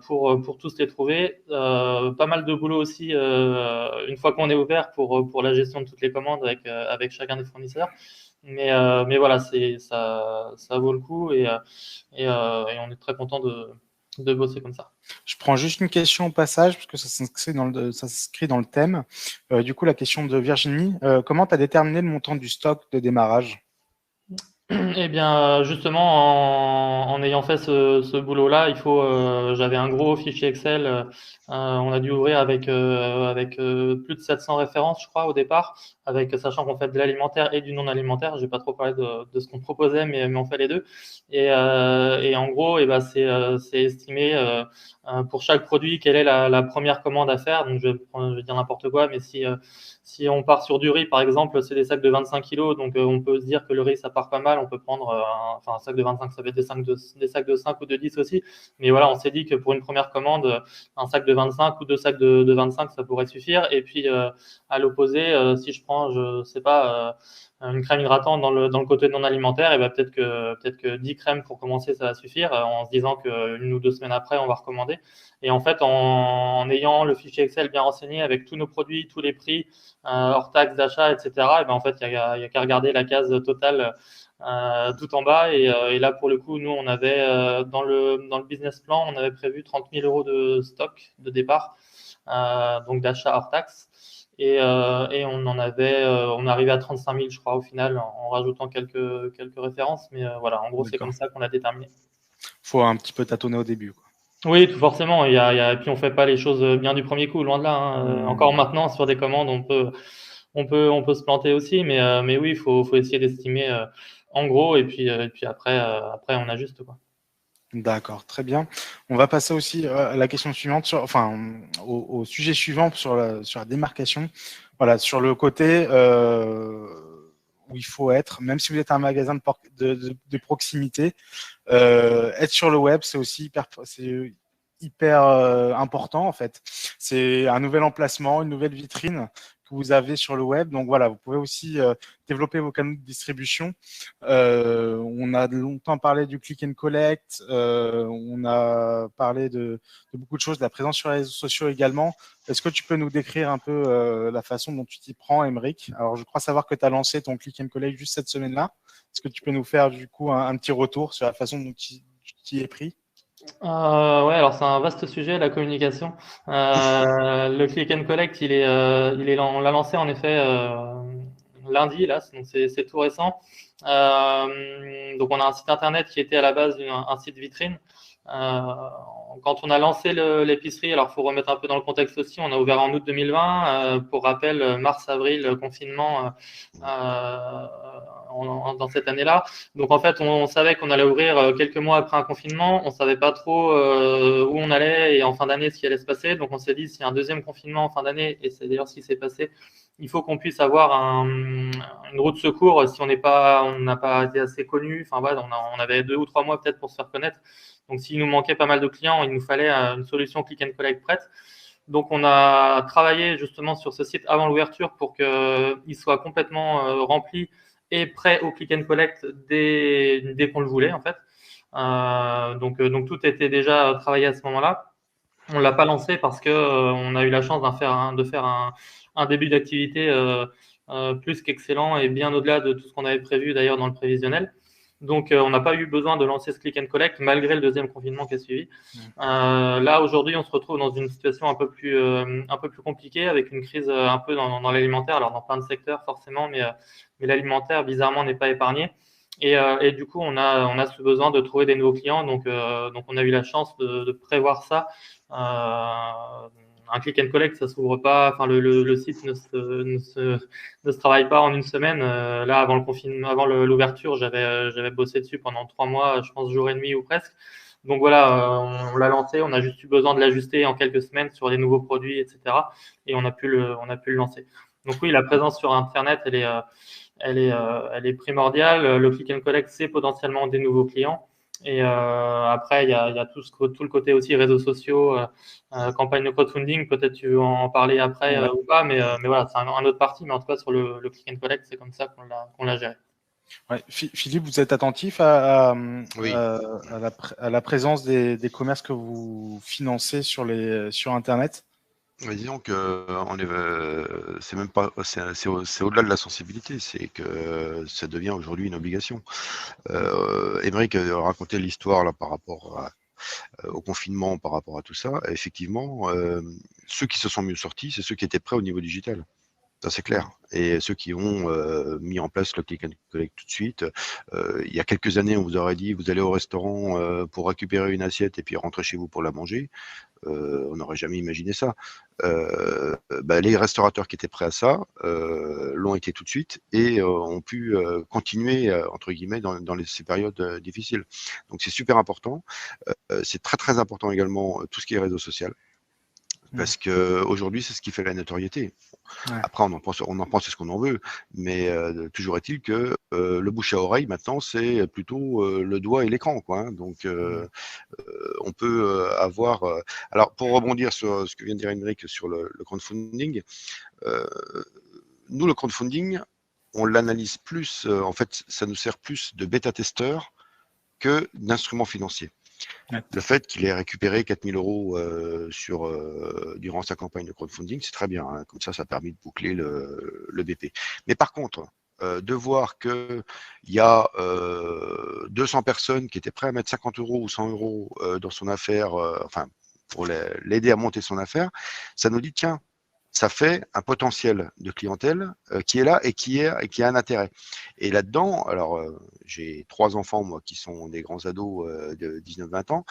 pour tous les trouver. Pas mal de boulot aussi une fois qu'on est ouvert pour la gestion de toutes les commandes avec chacun des fournisseurs. Mais voilà, ça vaut le coup et on est très content de bosser comme ça. Je prends juste une question au passage, parce que ça s'inscrit dans le thème. Du coup, la question de Virginie, comment tu as déterminé le montant du stock de démarrage? Eh bien, justement, en ayant fait ce boulot-là, j'avais un gros fichier Excel. On a dû ouvrir avec plus de 700 références, je crois, au départ, sachant qu'on fait de l'alimentaire et du non alimentaire. J'ai pas trop parlé de ce qu'on proposait, mais on fait les deux. Et en gros, eh ben, c'est estimé pour chaque produit quelle est la première commande à faire. Donc, je vais dire n'importe quoi, mais si on part sur du riz, par exemple, c'est des sacs de 25 kg, donc on peut se dire que le riz, ça part pas mal. On peut prendre un sac de 25, ça peut être des sacs de 5 ou de 10 aussi. Mais voilà, on s'est dit que pour une première commande, un sac de 25 ou deux sacs de 25, ça pourrait suffire. Et puis, à l'opposé, si je prends, je sais pas, une crème hydratante dans le côté non alimentaire, et ben peut-être que 10 crèmes pour commencer, ça va suffire, en se disant qu'une ou deux semaines après, on va recommander. Et en fait, en ayant le fichier Excel bien renseigné avec tous nos produits, tous les prix, hors taxes d'achat, etc., et ben en fait, il y a qu'à regarder la case totale tout en bas. Et là, pour le coup, nous, on avait dans le business plan, on avait prévu 30 000 euros de stock de départ, donc d'achat hors taxes. Et on arrivait à 35 000, je crois, au final, en rajoutant quelques références. Mais voilà, en gros, c'est comme ça qu'on a déterminé. Faut un petit peu tâtonner au début, quoi. Oui, tout forcément. Et puis on fait pas les choses bien du premier coup, loin de là, hein. Encore maintenant, sur des commandes, on peut se planter aussi, mais oui, faut essayer d'estimer en gros, et puis après, on ajuste, quoi. D'accord, très bien. On va passer aussi à la question suivante, au sujet suivant sur la démarcation. Voilà, sur le côté où il faut être, même si vous êtes un magasin de proximité, être sur le web, c'est aussi hyper important en fait. C'est un nouvel emplacement, une nouvelle vitrine que vous avez sur le web. Donc voilà, vous pouvez aussi développer vos canaux de distribution. On a longtemps parlé du click and collect, on a parlé de beaucoup de choses, de la présence sur les réseaux sociaux également. Est-ce que tu peux nous décrire un peu la façon dont tu t'y prends, Aymeric? Alors, je crois savoir que tu as lancé ton click and collect juste cette semaine-là. Est-ce que tu peux nous faire du coup un petit retour sur la façon dont tu t'y es pris? Ouais, alors c'est un vaste sujet, la communication. Le click and collect, on l'a lancé en effet lundi, là, donc c'est tout récent. Donc on a un site internet qui était à la base un site vitrine. Quand on a lancé l'épicerie, alors faut remettre un peu dans le contexte aussi, on a ouvert en août 2020. Pour rappel, mars-avril, confinement dans cette année-là. Donc en fait, on savait qu'on allait ouvrir quelques mois après un confinement. On savait pas trop où on allait et en fin d'année ce qui allait se passer. Donc on s'est dit s'il y a un deuxième confinement en fin d'année, et c'est d'ailleurs ce qui s'est passé, il faut qu'on puisse avoir une roue de secours si on n'a pas été assez connu. Enfin voilà, on avait 2 ou 3 mois peut-être pour se faire connaître. Donc s'il nous manquait pas mal de clients, il nous fallait une solution click and collect prête. Donc on a travaillé justement sur ce site avant l'ouverture pour qu'il soit complètement rempli et prêt au click and collect dès qu'on le voulait en fait. Donc tout était déjà travaillé à ce moment-là. On l'a pas lancé parce que on a eu la chance de faire un début d'activité plus qu'excellent et bien au-delà de tout ce qu'on avait prévu d'ailleurs dans le prévisionnel. Donc on n'a pas eu besoin de lancer ce click and collect malgré le deuxième confinement qui a suivi. Là aujourd'hui on se retrouve dans une situation un peu plus compliquée avec une crise un peu dans l'alimentaire, alors dans plein de secteurs forcément, mais l'alimentaire bizarrement n'est pas épargné. Et du coup, on a ce besoin de trouver des nouveaux clients. Donc on a eu la chance de prévoir ça. Un click and collect, ça s'ouvre pas. Enfin, le site ne se travaille pas en une semaine. Là, avant le confinement, avant l'ouverture, j'avais bossé dessus pendant 3 mois, je pense jour et nuit ou presque. Donc voilà, on l'a lancé. On a juste eu besoin de l'ajuster en quelques semaines sur les nouveaux produits, etc. Et on a pu le lancer. Donc oui, la présence sur Internet, elle est primordiale. Le click and collect, c'est potentiellement des nouveaux clients. Et après, il y a tout le côté aussi réseaux sociaux, campagne de crowdfunding. Peut-être tu veux en parler après ou pas, mais voilà, c'est un autre parti. Mais en tout cas, sur le click and collect, c'est comme ça qu'on l'a géré. Ouais. Philippe, vous êtes attentif Oui. à la présence des commerces que vous financez sur Internet? Disons que c'est même pas, c'est au-delà de la sensibilité, c'est que ça devient aujourd'hui une obligation. Aymeric racontait l'histoire là par rapport au confinement, par rapport à tout ça. Effectivement, ceux qui se sont mieux sortis, c'est ceux qui étaient prêts au niveau digital. Ça, c'est clair. Et ceux qui ont mis en place le click and collect tout de suite, il y a quelques années, on vous aurait dit, vous allez au restaurant pour récupérer une assiette et puis rentrer chez vous pour la manger. On n'aurait jamais imaginé ça. Les restaurateurs qui étaient prêts à ça l'ont été tout de suite et ont pu continuer, entre guillemets, dans ces périodes difficiles. Donc, c'est super important. C'est très, très important également tout ce qui est réseau social. Parce que aujourd'hui, c'est ce qui fait la notoriété. Ouais. Après, on en pense ce qu'on en veut, mais toujours est-il que le bouche à oreille maintenant, c'est plutôt le doigt et l'écran, quoi. Hein. Donc, on peut avoir. Alors, pour rebondir sur ce que vient de dire Aymeric sur le crowdfunding, nous, le crowdfunding, on l'analyse plus. En fait, ça nous sert plus de bêta-testeur que d'instrument financier. Ouais. Le fait qu'il ait récupéré 4 000 € durant sa campagne de crowdfunding, c'est très bien. Hein. Comme ça a permis de boucler le BP. Mais par contre, de voir qu'il y a 200 personnes qui étaient prêtes à mettre 50 € ou 100 € dans son affaire, pour l'aider à monter son affaire, ça nous dit, tiens, ça fait un potentiel de clientèle qui est là et qui a un intérêt. Et là-dedans, alors j'ai 3 enfants, moi, qui sont des grands ados de 19-20 ans.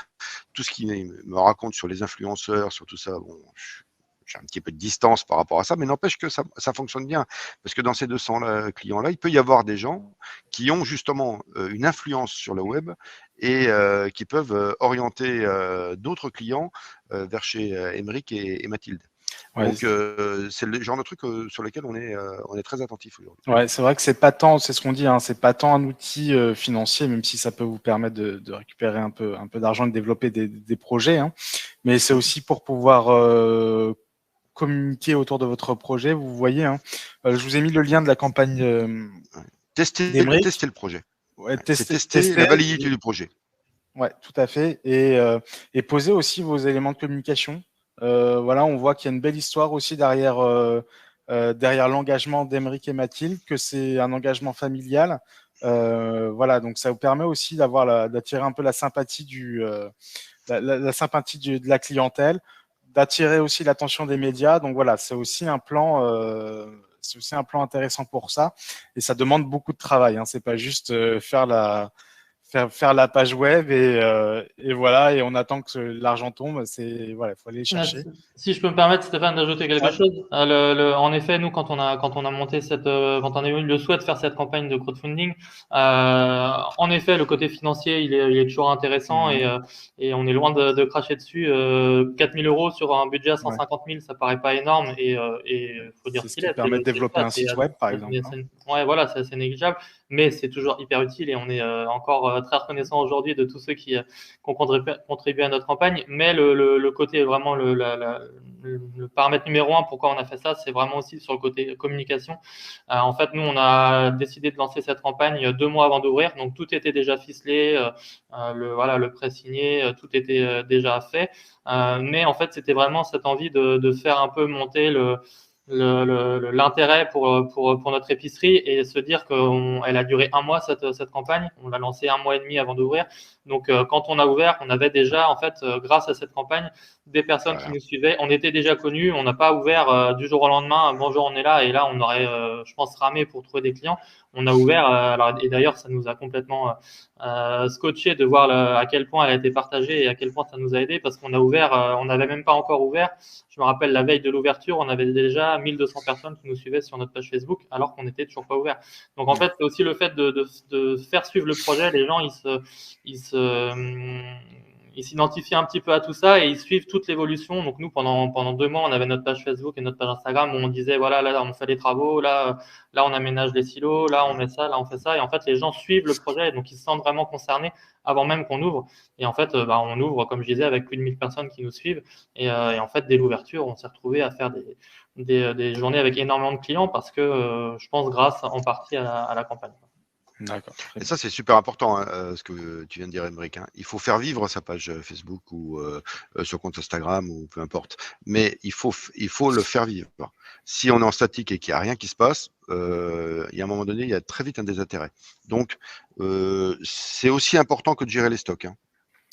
Tout ce qu'ils me racontent sur les influenceurs, sur tout ça, bon, j'ai un petit peu de distance par rapport à ça, mais n'empêche que ça fonctionne bien. Parce que dans ces 200 clients-là, il peut y avoir des gens qui ont justement une influence sur le web et qui peuvent orienter d'autres clients vers chez Aymeric et Mathilde. Ouais, donc c'est le genre de truc sur lequel on est très attentif aujourd'hui. Ouais, c'est vrai que c'est pas tant, c'est ce qu'on dit, hein, c'est pas tant un outil financier, même si ça peut vous permettre de récupérer un peu d'argent et de développer des projets. Hein. mais c'est aussi pour pouvoir communiquer autour de votre projet. Vous voyez, hein, je vous ai mis le lien de la campagne Tester d'Emeric. le projet. Ouais, c'est tester la validité du projet. Ouais, tout à fait. Et poser aussi vos éléments de communication. Voilà, on voit qu'il y a une belle histoire aussi derrière l'engagement d'Emeric et Mathilde, que c'est un engagement familial. Voilà, donc ça vous permet aussi d'attirer un peu la sympathie la sympathie de la clientèle, d'attirer aussi l'attention des médias. Donc voilà, c'est aussi un plan intéressant pour ça. Et ça demande beaucoup de travail. Hein. C'est pas juste faire la page web et voilà, et on attend que l'argent tombe. Voilà, il faut aller chercher. Si je peux me permettre, Stéphane, d'ajouter quelque chose. En effet, nous, quand on a monté quand on a eu le souhait de faire cette campagne de crowdfunding, en effet, le côté financier, il est toujours intéressant et on est loin de cracher dessus. 4 000 € sur un budget à 150 000, ça paraît pas énorme et faut dire c'est ce ce qui permet de développer un site web, par exemple. Ouais, voilà, c'est assez négligeable, mais c'est toujours hyper utile et on est encore très reconnaissant aujourd'hui de tous ceux qui ont contribué à notre campagne. Mais le côté vraiment le paramètre numéro 1, pourquoi on a fait ça, c'est vraiment aussi sur le côté communication. En fait, nous, on a décidé de lancer cette campagne 2 mois avant d'ouvrir, donc tout était déjà ficelé, le pré-signé, tout était déjà fait. Mais en fait, c'était vraiment cette envie de faire un peu monter l'intérêt pour notre épicerie et se dire qu'elle a duré 1 mois cette campagne. On l'a lancée 1 mois et demi avant d'ouvrir. Donc quand on a ouvert, on avait déjà en fait grâce à cette campagne des personnes qui nous suivaient. On était déjà connus. On n'a pas ouvert du jour au lendemain. Bonjour, on est là et là on aurait, je pense, ramé pour trouver des clients. On a ouvert. Et d'ailleurs ça nous a complètement scotché de voir à quel point elle a été partagée et à quel point ça nous a aidé parce qu'on a ouvert, on n'avait même pas encore ouvert. Je me rappelle la veille de l'ouverture, on avait déjà 1200 personnes qui nous suivaient sur notre page Facebook alors qu'on n'était toujours pas ouvert. Donc en fait, c'est aussi le fait de faire suivre le projet. Les gens, ils s'identifient un petit peu à tout ça et ils suivent toute l'évolution. Donc nous, pendant 2 mois, on avait notre page Facebook et notre page Instagram où on disait voilà, là on fait des travaux, là on aménage les silos, là on met ça, là on fait ça. Et en fait, les gens suivent le projet, donc ils se sentent vraiment concernés avant même qu'on ouvre. Et en fait, on ouvre, comme je disais, avec plus de 1000 personnes qui nous suivent. Et en fait, dès l'ouverture, on s'est retrouvé à faire des journées avec énormément de clients parce que je pense grâce en partie à la campagne. D'accord. Et ça, c'est super important, ce que tu viens de dire, Emeric. Il faut faire vivre sa page Facebook ou son compte Instagram ou peu importe. Mais il faut le faire vivre. Si on est en statique et qu'il n'y a rien qui se passe, il y a un moment donné, il y a très vite un désintérêt. Donc, c'est aussi important que de gérer les stocks.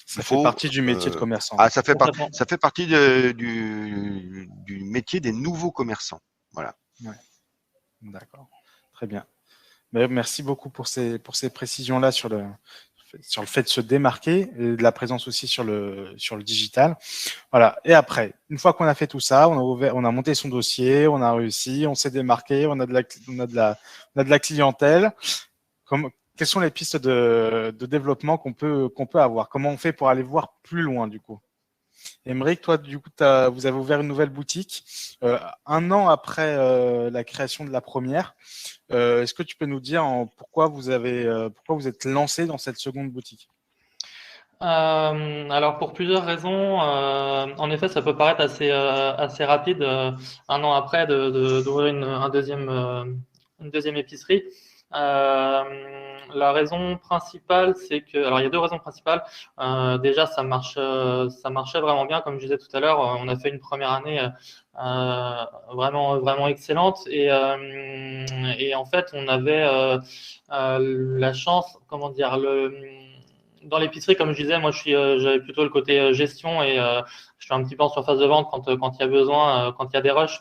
Ça fait partie du métier de commerçant. Ça fait partie du métier des nouveaux commerçants. Voilà. Ouais. D'accord. Très bien. Merci beaucoup pour ces précisions-là sur le fait de se démarquer et de la présence aussi sur le digital. Voilà. Et après, une fois qu'on a fait tout ça, on a monté son dossier, on a réussi, on s'est démarqué, on a de la clientèle. Quelles sont les pistes de développement qu'on peut avoir? Comment on fait pour aller voir plus loin du coup? Emeric, toi, du coup, vous avez ouvert une nouvelle boutique 1 an après la création de la première. Est-ce que tu peux nous dire pourquoi vous êtes lancé dans cette seconde boutique? Alors pour plusieurs raisons, en effet, ça peut paraître assez rapide 1 an après d'ouvrir une deuxième épicerie. La raison principale, c'est que, alors il y a 2 raisons principales. Déjà, ça marchait vraiment bien, comme je disais tout à l'heure. On a fait une première année vraiment vraiment excellente et en fait, on avait la chance, comment dire, dans l'épicerie, comme je disais, moi, j'avais plutôt le côté gestion et je suis un petit peu en surface de vente quand il y a besoin, quand il y a des rushs,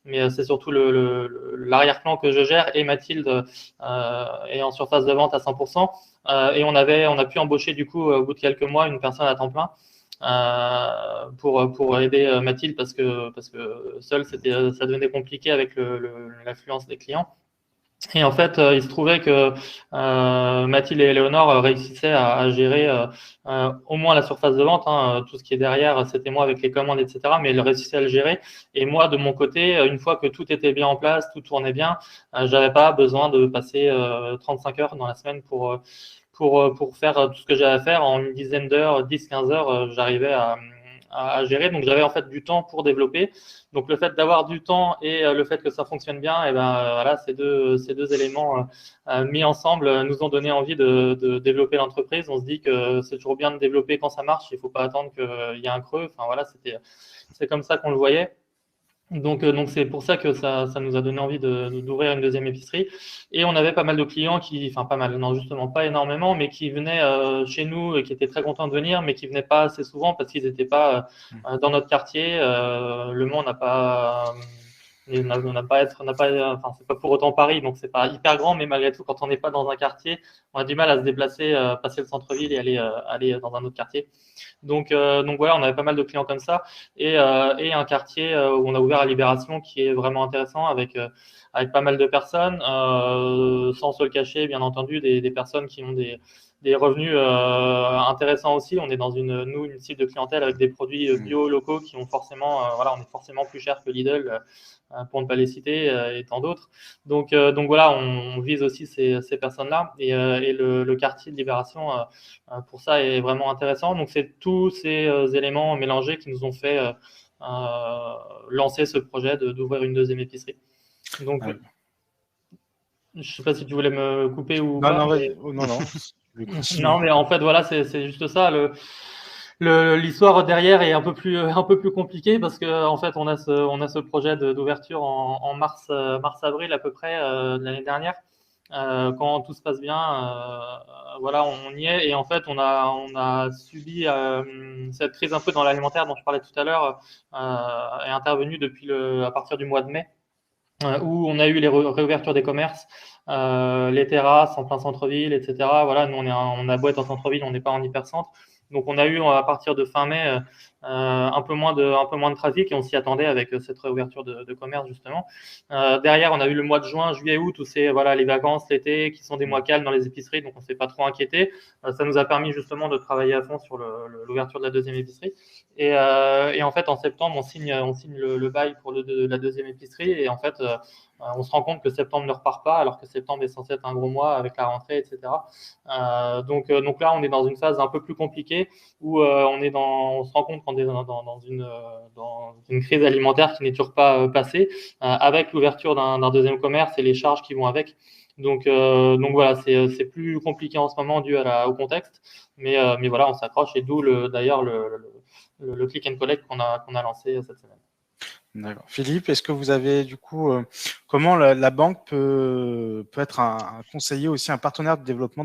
mais c'est surtout l'arrière-plan que je gère et Mathilde est en surface de vente à 100%. Et on a pu embaucher du coup au bout de quelques mois une personne à temps plein pour aider Mathilde parce que seul ça devenait compliqué avec l'affluence des clients. Et en fait, il se trouvait que Mathilde et Éléonore réussissaient à gérer au moins la surface de vente. Tout ce qui est derrière, c'était moi avec les commandes, etc. Mais elles réussissaient à le gérer. Et moi, de mon côté, une fois que tout était bien en place, tout tournait bien, j'avais pas besoin de passer 35 heures dans la semaine pour faire tout ce que j'avais à faire. En une dizaine d'heures, 10-15 heures, j'arrivais à à gérer. Donc j'avais en fait du temps pour développer. Donc le fait d'avoir du temps et le fait que ça fonctionne bien, et ben voilà, ces deux éléments mis ensemble nous ont donné envie de développer l'entreprise. On se dit que c'est toujours bien de développer quand ça marche. Il faut pas attendre qu'il y ait un creux. Enfin voilà, c'est comme ça qu'on le voyait. Donc c'est pour ça que ça nous a donné envie d'ouvrir une deuxième épicerie. Et on avait pas mal de clients enfin pas mal, non justement pas énormément, mais qui venaient chez nous et qui étaient très contents de venir, mais qui venaient pas assez souvent parce qu'ils n'étaient pas dans notre quartier. Le Mans n'a pas enfin c'est pas pour autant Paris, donc c'est pas hyper grand, mais malgré tout, quand on n'est pas dans un quartier, on a du mal à se déplacer, passer le centre-ville et aller dans un autre quartier. Donc voilà, on avait pas mal de clients comme ça et un quartier où on a ouvert à Libération qui est vraiment intéressant avec pas mal de personnes, sans se le cacher, bien entendu, des personnes qui ont des revenus intéressants aussi. On est dans une cible de clientèle avec des produits bio locaux qui ont forcément, voilà, on est forcément plus cher que Lidl. Pour ne pas les citer, et tant d'autres. Donc voilà, on vise aussi ces personnes-là et le quartier de Libération pour ça est vraiment intéressant. Donc c'est tous ces éléments mélangés qui nous ont fait lancer ce projet d'ouvrir une deuxième épicerie. Donc je sais pas si tu voulais me couper ou non, pas. non, Mais... non. Non, mais en fait voilà, c'est juste ça. L'histoire derrière est un peu plus compliquée parce que en fait on a ce projet d'ouverture en mars-avril à peu près de l'année dernière. Quand tout se passe bien, voilà, on y est et en fait on a subi cette crise un peu dans l'alimentaire dont je parlais tout à l'heure est intervenue à partir du mois de mai. Où on a eu les réouvertures des commerces, les terrasses en plein centre-ville, etc. Voilà, nous on a beau être en centre-ville, on n'est pas en hypercentre. Donc on a eu à partir de fin mai un peu moins de trafic et on s'y attendait avec cette réouverture de commerce justement. Derrière, on a eu le mois de juin, juillet, août où c'est voilà les vacances, l'été qui sont des mois calmes dans les épiceries, donc on s'est pas trop inquiété. Ça nous a permis justement de travailler à fond sur l'ouverture de la deuxième épicerie. Et en fait, en septembre, on signe le bail pour la deuxième épicerie. Et en fait, on se rend compte que septembre ne repart pas, alors que septembre est censé être un gros mois avec la rentrée, etc. Donc là, on est dans une phase un peu plus compliquée où on se rend compte qu'on est dans une crise alimentaire qui n'est toujours pas passée, avec l'ouverture d'un deuxième commerce et les charges qui vont avec. Donc voilà, c'est plus compliqué en ce moment dû au contexte, mais voilà, on s'accroche et d'où d'ailleurs le click and collect qu'on a lancé cette semaine. D'accord. Philippe, est-ce que vous avez du coup, comment la banque peut être un conseiller aussi, un partenaire de développement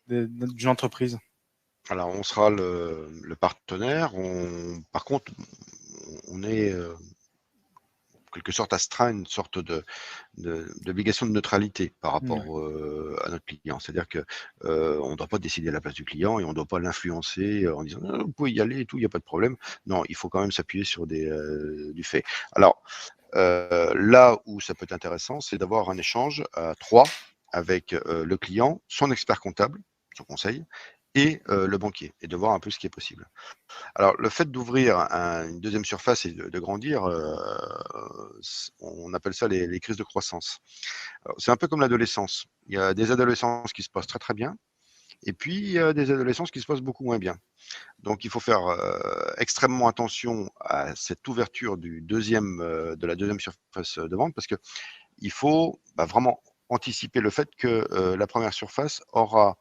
d'une entreprise? Alors, on sera le partenaire. Par contre, on est en quelque sorte astreint à une sorte d'obligation de neutralité par rapport à notre client. C'est-à-dire que on ne doit pas décider à la place du client et on ne doit pas l'influencer en disant vous pouvez y aller et tout, il n'y a pas de problème. Non, il faut quand même s'appuyer sur du fait. Alors, là où ça peut être intéressant, c'est d'avoir un échange à 3 avec le client, son expert comptable, son conseil, et le banquier, et de voir un peu ce qui est possible. Alors, le fait d'ouvrir une deuxième surface et de grandir, on appelle ça les crises de croissance. C'est un peu comme l'adolescence. Il y a des adolescences qui se passent très très bien, et puis il y a des adolescences qui se passent beaucoup moins bien. Donc, il faut faire extrêmement attention à cette ouverture de la deuxième surface de vente, parce que il faut vraiment anticiper le fait que la première surface aura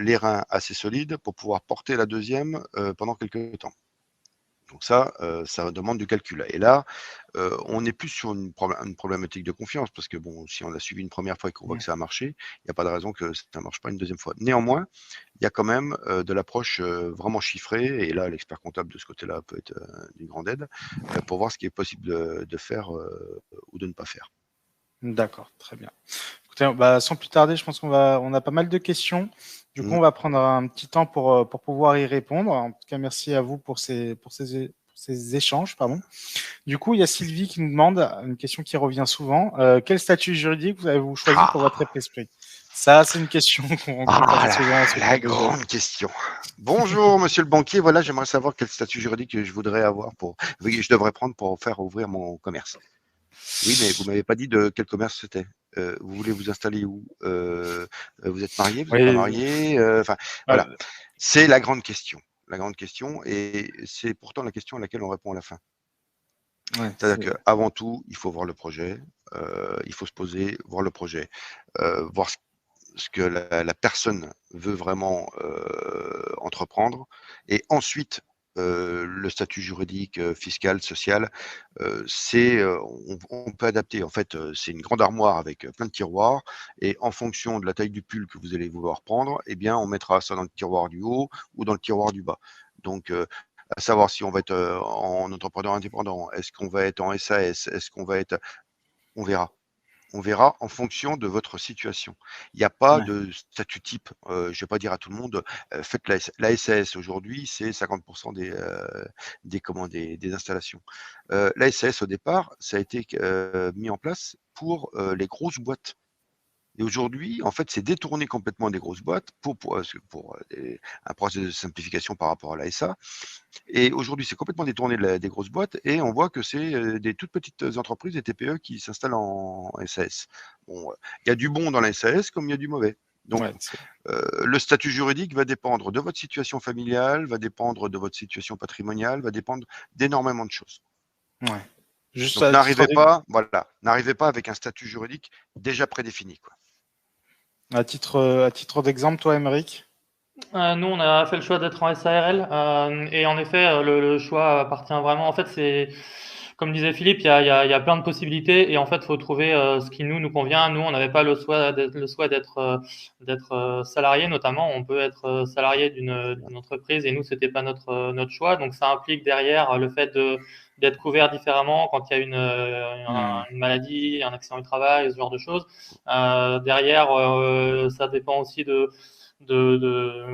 les reins assez solides pour pouvoir porter la deuxième pendant quelques temps. Donc ça demande du calcul. Et là, on n'est plus sur une problématique de confiance, parce que bon, si on a suivi une première fois et qu'on voit que ça a marché, il n'y a pas de raison que ça ne marche pas une deuxième fois. Néanmoins, il y a quand même de l'approche vraiment chiffrée, et là, l'expert comptable de ce côté-là peut être d'une grande aide, pour voir ce qui est possible de faire ou de ne pas faire. D'accord, très bien. Écoutez, sans plus tarder, je pense on a pas mal de questions. Du coup, on va prendre un petit temps pour pouvoir y répondre. En tout cas, merci à vous pour ces échanges, pardon. Du coup, il y a Sylvie qui nous demande une question qui revient souvent. Quel statut juridique avez-vous choisi pour votre épicerie? Ça, c'est une question qu'on rencontre souvent. La grande question. Bonjour, monsieur le banquier. Voilà, j'aimerais savoir quel statut juridique je voudrais avoir je devrais prendre pour faire ouvrir mon commerce. Oui, mais vous m'avez pas dit de quel commerce c'était. Vous voulez vous installer où? Vous êtes marié? Vous n'êtes pas marié? Voilà. C'est la grande question. question, et c'est pourtant la question à laquelle on répond à la fin. Ouais, C'est-à-dire qu'avant tout, il faut voir le projet, il faut se poser, voir le projet, voir ce que la personne veut vraiment entreprendre, et ensuite le statut juridique, fiscal, social, on peut adapter. En fait, c'est une grande armoire avec plein de tiroirs, et en fonction de la taille du pull que vous allez vouloir prendre, eh bien, on mettra ça dans le tiroir du haut ou dans le tiroir du bas. Donc, à savoir si on va être en entrepreneur indépendant, est-ce qu'on va être en SAS, est-ce qu'on va être, on verra. On verra en fonction de votre situation. Il n'y a pas de statut type. Je ne vais pas dire à tout le monde, faites la SAS aujourd'hui, c'est 50% des installations. La SAS au départ, ça a été mis en place pour les grosses boîtes. Et aujourd'hui, en fait, c'est détourné complètement des grosses boîtes pour un processus de simplification par rapport à la SA. Et aujourd'hui, c'est complètement détourné des grosses boîtes, et on voit que c'est des toutes petites entreprises, des TPE, qui s'installent en SAS. Bon, il y a du bon dans la SAS comme il y a du mauvais. Donc, le statut juridique va dépendre de votre situation familiale, va dépendre de votre situation patrimoniale, va dépendre d'énormément de choses. Ouais. Juste donc, n'arrivez pas avec un statut juridique déjà prédéfini, quoi. À titre d'exemple, toi, Émeric? Nous, on a fait le choix d'être en SARL, et en effet, le choix appartient vraiment. En fait, c'est comme disait Philippe, il y a plein de possibilités, et en fait, il faut trouver ce qui nous convient. Nous, on n'avait pas le souhait d'être salarié, notamment. On peut être salarié d'une entreprise, et nous, c'était pas notre choix. Donc, ça implique derrière le fait d'être couvert différemment quand il y a une maladie, un accident du travail, ce genre de choses. Derrière, ça dépend aussi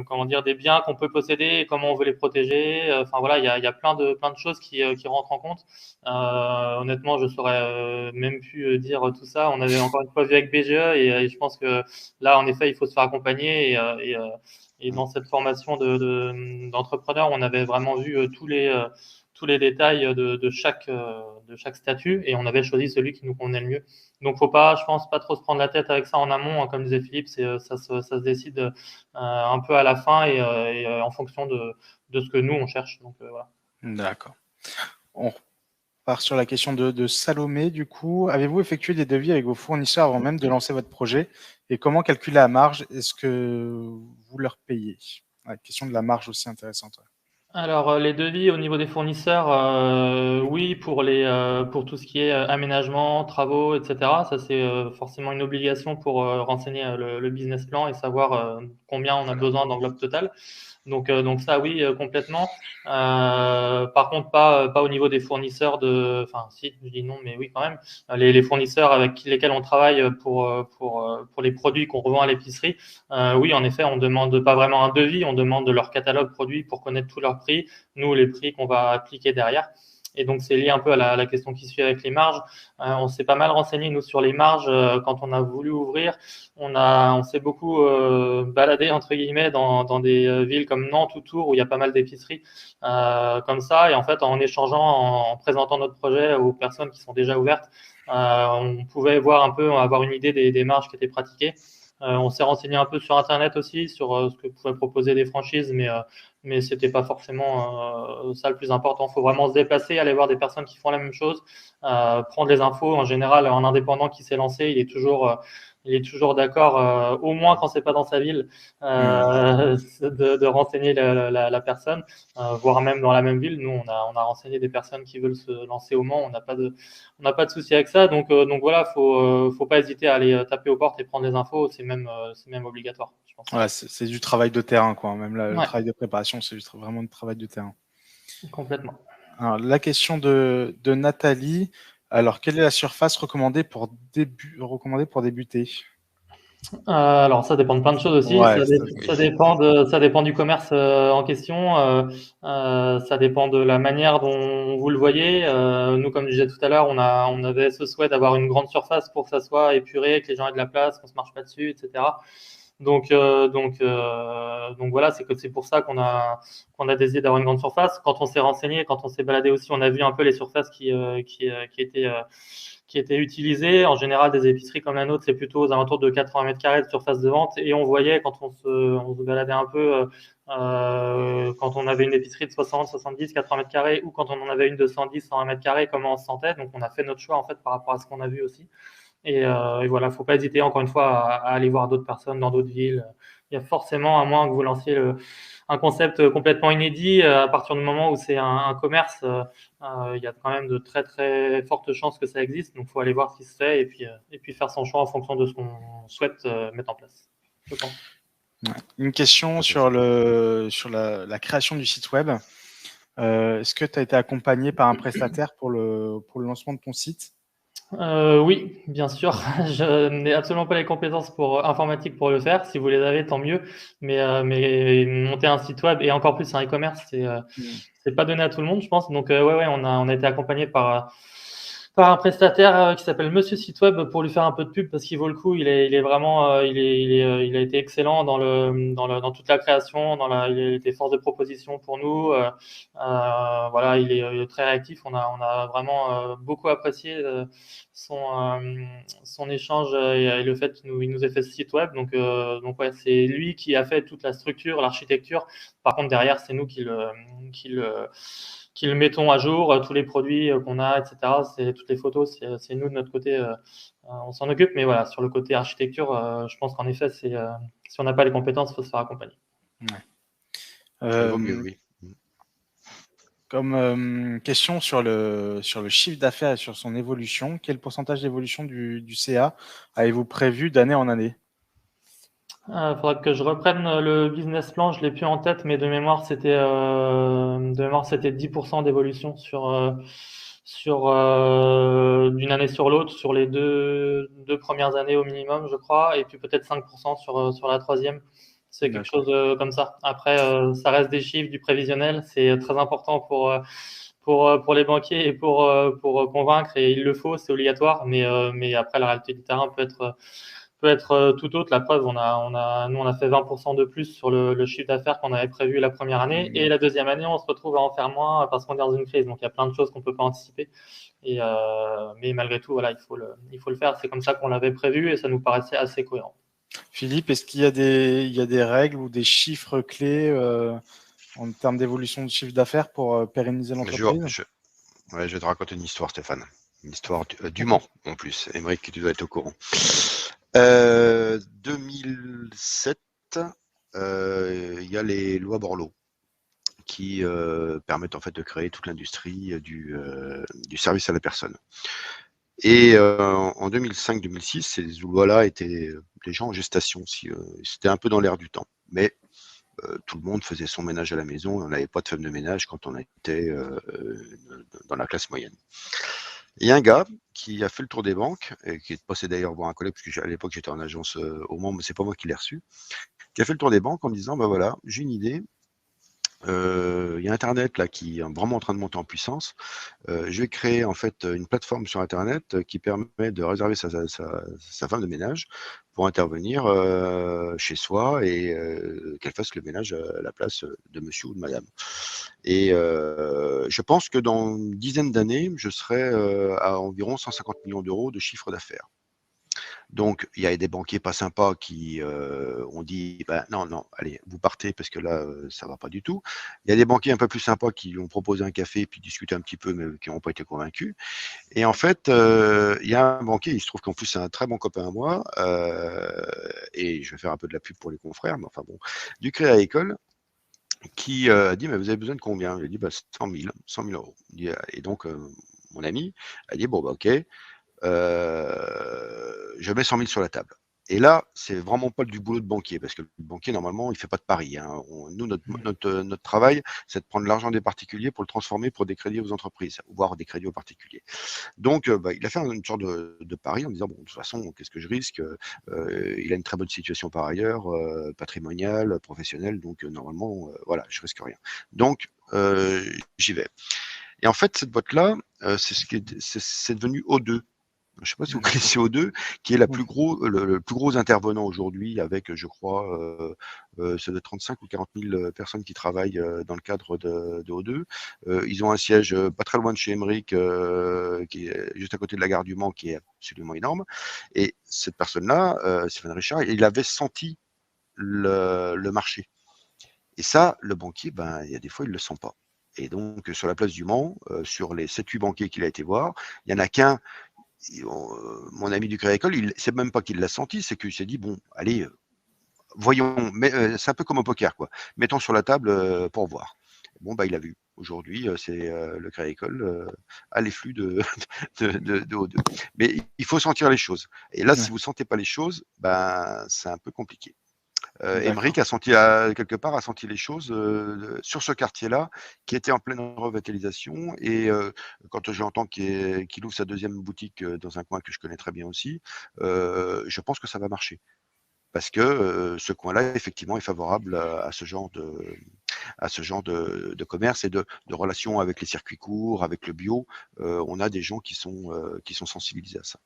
comment dire, des biens qu'on peut posséder et comment on veut les protéger. Enfin voilà, il y a plein de choses qui rentrent en compte. Honnêtement, je saurais même plus dire tout ça. On avait encore une fois vu avec BGE, et je pense que là, en effet, il faut se faire accompagner, et dans cette formation d'entrepreneur, on avait vraiment vu tous les détails de chaque statut, et on avait choisi celui qui nous convenait le mieux. Donc, faut pas, je pense, pas trop se prendre la tête avec ça en amont, hein. Comme disait Philippe, ça se décide un peu à la fin, et en fonction de ce que nous on cherche. Donc voilà. D'accord. On part sur la question de Salomé, du coup. Avez-vous effectué des devis avec vos fournisseurs avant même de lancer votre projet? Et comment calculer la marge? Est-ce que vous leur payez? La question de la marge aussi intéressante. Ouais. Alors, les devis au niveau des fournisseurs, oui, pour tout ce qui est aménagement, travaux, etc. Ça, c'est forcément une obligation pour renseigner le business plan et savoir combien on a besoin d'enveloppe totale. Donc ça, oui, complètement. Par contre, pas au niveau des fournisseurs enfin, si, je dis non, mais oui, quand même. Les fournisseurs avec lesquels on travaille pour les produits qu'on revend à l'épicerie, oui, en effet, on demande pas vraiment un devis, on demande leur catalogue produit pour connaître tous leurs prix, nous, les prix qu'on va appliquer derrière. Et donc, c'est lié un peu à la question qui suit avec les marges. On s'est pas mal renseigné, nous, sur les marges quand on a voulu ouvrir. On s'est beaucoup baladé, entre guillemets, dans des villes comme Nantes ou Tours, où il y a pas mal d'épiceries comme ça. Et en fait, en échangeant, en présentant notre projet aux personnes qui sont déjà ouvertes, on pouvait voir un peu, avoir une idée des marges qui étaient pratiquées. On s'est renseigné un peu sur Internet aussi, sur ce que pouvaient proposer des franchises, mais c'était pas forcément ça le plus important. Il faut vraiment se déplacer, aller voir des personnes qui font la même chose, prendre les infos. En général, un indépendant qui s'est lancé, il est toujours d'accord, au moins quand c'est pas dans sa ville, de renseigner la personne, voire même dans la même ville. Nous, on a renseigné des personnes qui veulent se lancer au Mans. On n'a pas de souci avec ça. Donc voilà, faut pas hésiter à aller taper aux portes et prendre des infos. C'est même obligatoire, je pense. Ouais, c'est du travail de terrain, quoi. Même là, le Ouais. travail de préparation, c'est vraiment du travail de terrain. Complètement. Alors, la question de Nathalie. Alors, quelle est la surface recommandée pour débuter? Alors ça dépend de plein de choses aussi. Ouais, Ça dépend du commerce en question. Ça dépend de la manière dont vous le voyez. Nous, comme je disais tout à l'heure, on avait ce souhait d'avoir une grande surface pour que ça soit épuré, que les gens aient de la place, qu'on se marche pas dessus, etc. Donc voilà, c'est pour ça qu'on a décidé d'avoir une grande surface. Quand on s'est renseigné, quand on s'est baladé aussi, on a vu un peu les surfaces qui étaient utilisées. En général, des épiceries comme la nôtre, c'est plutôt aux alentours de 80 mètres carrés de surface de vente. Et on voyait, quand on se baladait un peu quand on avait une épicerie de 60, 70, 80 mètres carrés ou quand on en avait une de 110, 120 mètres carrés, comment on se sentait. Donc, on a fait notre choix en fait par rapport à ce qu'on a vu aussi. Et voilà, faut pas hésiter encore une fois à aller voir d'autres personnes dans d'autres villes. Il y a forcément, à moins que vous lanciez un concept complètement inédit, à partir du moment où c'est un commerce, il y a quand même de très très fortes chances que ça existe. Donc, faut aller voir ce qui se fait et puis faire son choix en fonction de ce qu'on souhaite mettre en place, je pense. Une question sur la création du site web. Est-ce que tu as été accompagné par un prestataire pour le lancement de ton site? Oui, bien sûr. Je n'ai absolument pas les compétences informatiques pour le faire. Si vous les avez, tant mieux. Mais monter un site web et encore plus un e-commerce, c'est pas donné à tout le monde, je pense. Donc ouais, on a été accompagné par un prestataire qui s'appelle Monsieur Site Web pour lui faire un peu de pub parce qu'il vaut le coup. Il est vraiment, il a été excellent dans toute la création, il a été force de proposition pour nous. Voilà, il est très réactif. On a vraiment beaucoup apprécié son échange et le fait qu'il nous ait fait ce site web. Donc ouais, c'est lui qui a fait toute la structure, l'architecture. Par contre, derrière, c'est nous qui le mettons à jour, tous les produits qu'on a, etc. Toutes les photos, c'est nous de notre côté, on s'en occupe. Mais voilà, sur le côté architecture, je pense qu'en effet, si on n'a pas les compétences, il faut se faire accompagner. Ça vaut mieux, oui. Comme question sur le chiffre d'affaires et sur son évolution, quel pourcentage d'évolution du CA avez-vous prévu d'année en année? Il faudra que je reprenne le business plan, je l'ai plus en tête, mais de mémoire c'était 10% d'évolution sur d'une année sur l'autre, sur les deux premières années au minimum, je crois, et puis peut-être 5% sur la troisième. C'est quelque chose comme ça. Après, ça reste des chiffres, du prévisionnel, c'est très important pour les banquiers et pour convaincre, et il le faut, c'est obligatoire, mais après la réalité du terrain peut être tout autre. La preuve, nous, on a fait 20% de plus sur le chiffre d'affaires qu'on avait prévu la première année. Et la deuxième année, on se retrouve à en faire moins parce qu'on est dans une crise. Donc, il y a plein de choses qu'on ne peut pas anticiper. Mais malgré tout, voilà, il faut le faire. C'est comme ça qu'on l'avait prévu et ça nous paraissait assez cohérent. Philippe, est-ce qu'il y a des règles ou des chiffres clés en termes d'évolution de chiffre d'affaires pour pérenniser l'entreprise? Je vais te raconter une histoire, Stéphane. Une histoire du Mans, en plus. Aymeric, tu dois être au courant. 2007, il y a les lois Borloo qui permettent en fait de créer toute l'industrie du service à la personne. Et en 2005-2006, ces lois-là étaient déjà en gestation. C'était un peu dans l'air du temps. Mais tout le monde faisait son ménage à la maison et on n'avait pas de femme de ménage quand on était dans la classe moyenne. Il y a un gars qui a fait le tour des banques, et qui est passé d'ailleurs voir un collègue, parce qu'à l'époque j'étais en agence au Mans, mais c'est pas moi qui l'ai reçu, qui a fait le tour des banques en disant, bah voilà, j'ai une idée, il y a Internet là qui est vraiment en train de monter en puissance. Je vais créer en fait une plateforme sur Internet qui permet de réserver sa femme de ménage pour intervenir chez soi et qu'elle fasse le ménage à la place de monsieur ou de madame. Et je pense que dans une dizaine d'années, je serai à environ 150 millions d'euros de chiffre d'affaires. Donc, il y a des banquiers pas sympas qui ont dit bah, non, allez, vous partez parce que là, ça va pas du tout. Il y a des banquiers un peu plus sympas qui lui ont proposé un café et puis discuté un petit peu, mais qui n'ont pas été convaincus. Et en fait, il y a un banquier, il se trouve qu'en plus, c'est un très bon copain à moi, et je vais faire un peu de la pub pour les confrères, mais enfin bon, du Crédit Agricole, qui a dit mais vous avez besoin de combien? Il a dit bah, 100 000 euros. Et donc, mon ami a dit bon, bah, ok. Je mets 100 000 sur la table. Et là, c'est vraiment pas du boulot de banquier, parce que le banquier, normalement, il fait pas de paris. Hein. Nous, notre travail, c'est de prendre l'argent des particuliers pour le transformer pour des crédits aux entreprises, voire des crédits aux particuliers. Donc, il a fait une sorte de pari en disant, bon, de toute façon, qu'est-ce que je risque? Il a une très bonne situation par ailleurs, patrimoniale, professionnelle, donc normalement, voilà, je risque rien. Donc, j'y vais. Et en fait, cette boîte-là, c'est devenu O2. Je ne sais pas si vous connaissez O2, qui est le plus gros intervenant aujourd'hui avec, je crois, ça doit être 35 ou 40 000 personnes qui travaillent dans le cadre de O2. Ils ont un siège pas très loin de chez Aymeric, qui est juste à côté de la gare du Mans, qui est absolument énorme. Et cette personne-là, Stéphane Richard, il avait senti le marché. Et ça, le banquier, il y a des fois, il le sent pas. Et donc, sur la place du Mans, sur les 7-8 banquiers qu'il a été voir, il y en a qu'un, mon ami du Crédit Agricole, c'est même pas qu'il l'a senti, c'est qu'il s'est dit, bon, allez, voyons, mais c'est un peu comme au poker, quoi. Mettons sur la table pour voir. Bon, il a vu. Aujourd'hui, c'est le Crédit Agricole à les flux de O2. Mais il faut sentir les choses. Et là, si vous sentez pas les choses, c'est un peu compliqué. Emmerich a senti quelque part les choses sur ce quartier-là qui était en pleine revitalisation, et quand j'entends qu'il ouvre sa deuxième boutique dans un coin que je connais très bien aussi, je pense que ça va marcher parce que ce coin-là effectivement est favorable à ce genre de commerce et de relations avec les circuits courts, avec le bio. On a des gens qui sont sensibilisés à ça.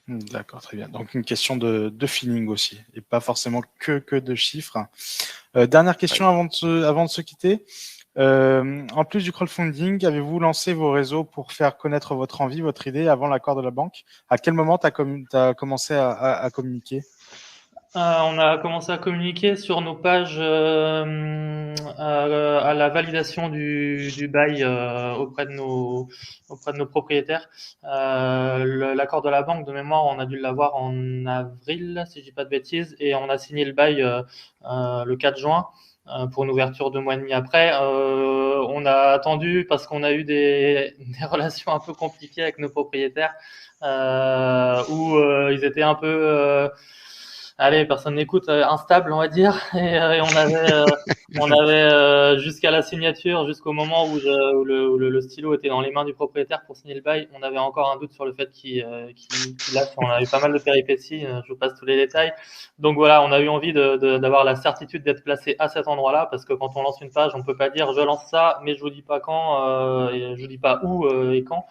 D'accord, très bien. Donc une question de feeling aussi, et pas forcément que de chiffres. Dernière question avant de se quitter. En plus du crowdfunding, avez-vous lancé vos réseaux pour faire connaître votre envie, votre idée avant l'accord de la banque? À quel moment tu as commencé à communiquer? On a commencé à communiquer sur nos pages à la validation du bail auprès de nos propriétaires. L'accord de la banque, de mémoire, on a dû l'avoir en avril, si je dis pas de bêtises, et on a signé le bail le 4 juin pour une ouverture 2 mois et demi après. On a attendu parce qu'on a eu des relations un peu compliquées avec nos propriétaires où ils étaient un peu allez, personne n'écoute, instable, on va dire. Et on avait jusqu'à la signature, jusqu'au moment où le stylo était dans les mains du propriétaire pour signer le bail, on avait encore un doute sur le fait qu'il lâche. On a eu pas mal de péripéties, je vous passe tous les détails. Donc voilà, on a eu envie d'avoir la certitude d'être placé à cet endroit-là, parce que quand on lance une page, on peut pas dire je lance ça, mais je vous dis pas quand, et je vous dis pas où et quand.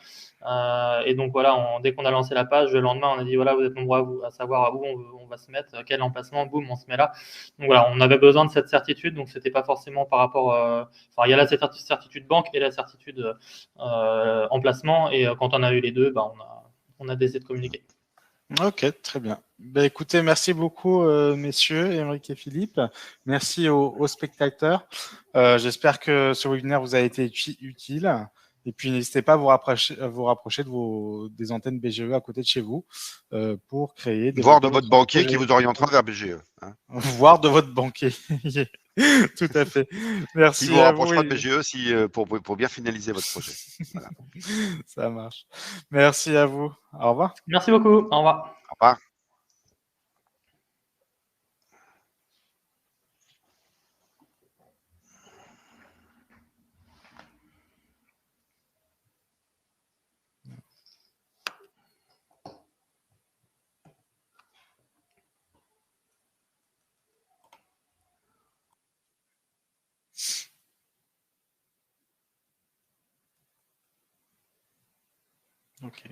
Et donc voilà, dès qu'on a lancé la page, le lendemain, on a dit voilà, vous êtes nombreux à savoir où on va se mettre, quel emplacement, boum, on se met là. Donc voilà, on avait besoin de cette certitude, donc c'était pas forcément par rapport. Enfin, il y a la certitude banque et la certitude emplacement, et quand on a eu les deux, on a décidé de communiquer. Ok, très bien. Écoutez, merci beaucoup, messieurs, Émeric et Philippe. Merci aux spectateurs. J'espère que ce webinaire vous a été utile. Et puis, n'hésitez pas à vous rapprocher des antennes BGE à côté de chez vous pour créer, voire de développer votre votre banquier projet. qui vous orientera vers BGE. Hein. Voire de votre banquier. Tout à fait. Merci qui vous à rapprochera vous. de BGE pour bien finaliser votre projet. Voilà. Ça marche. Merci à vous. Au revoir. Merci beaucoup. Au revoir. Au revoir. Ok.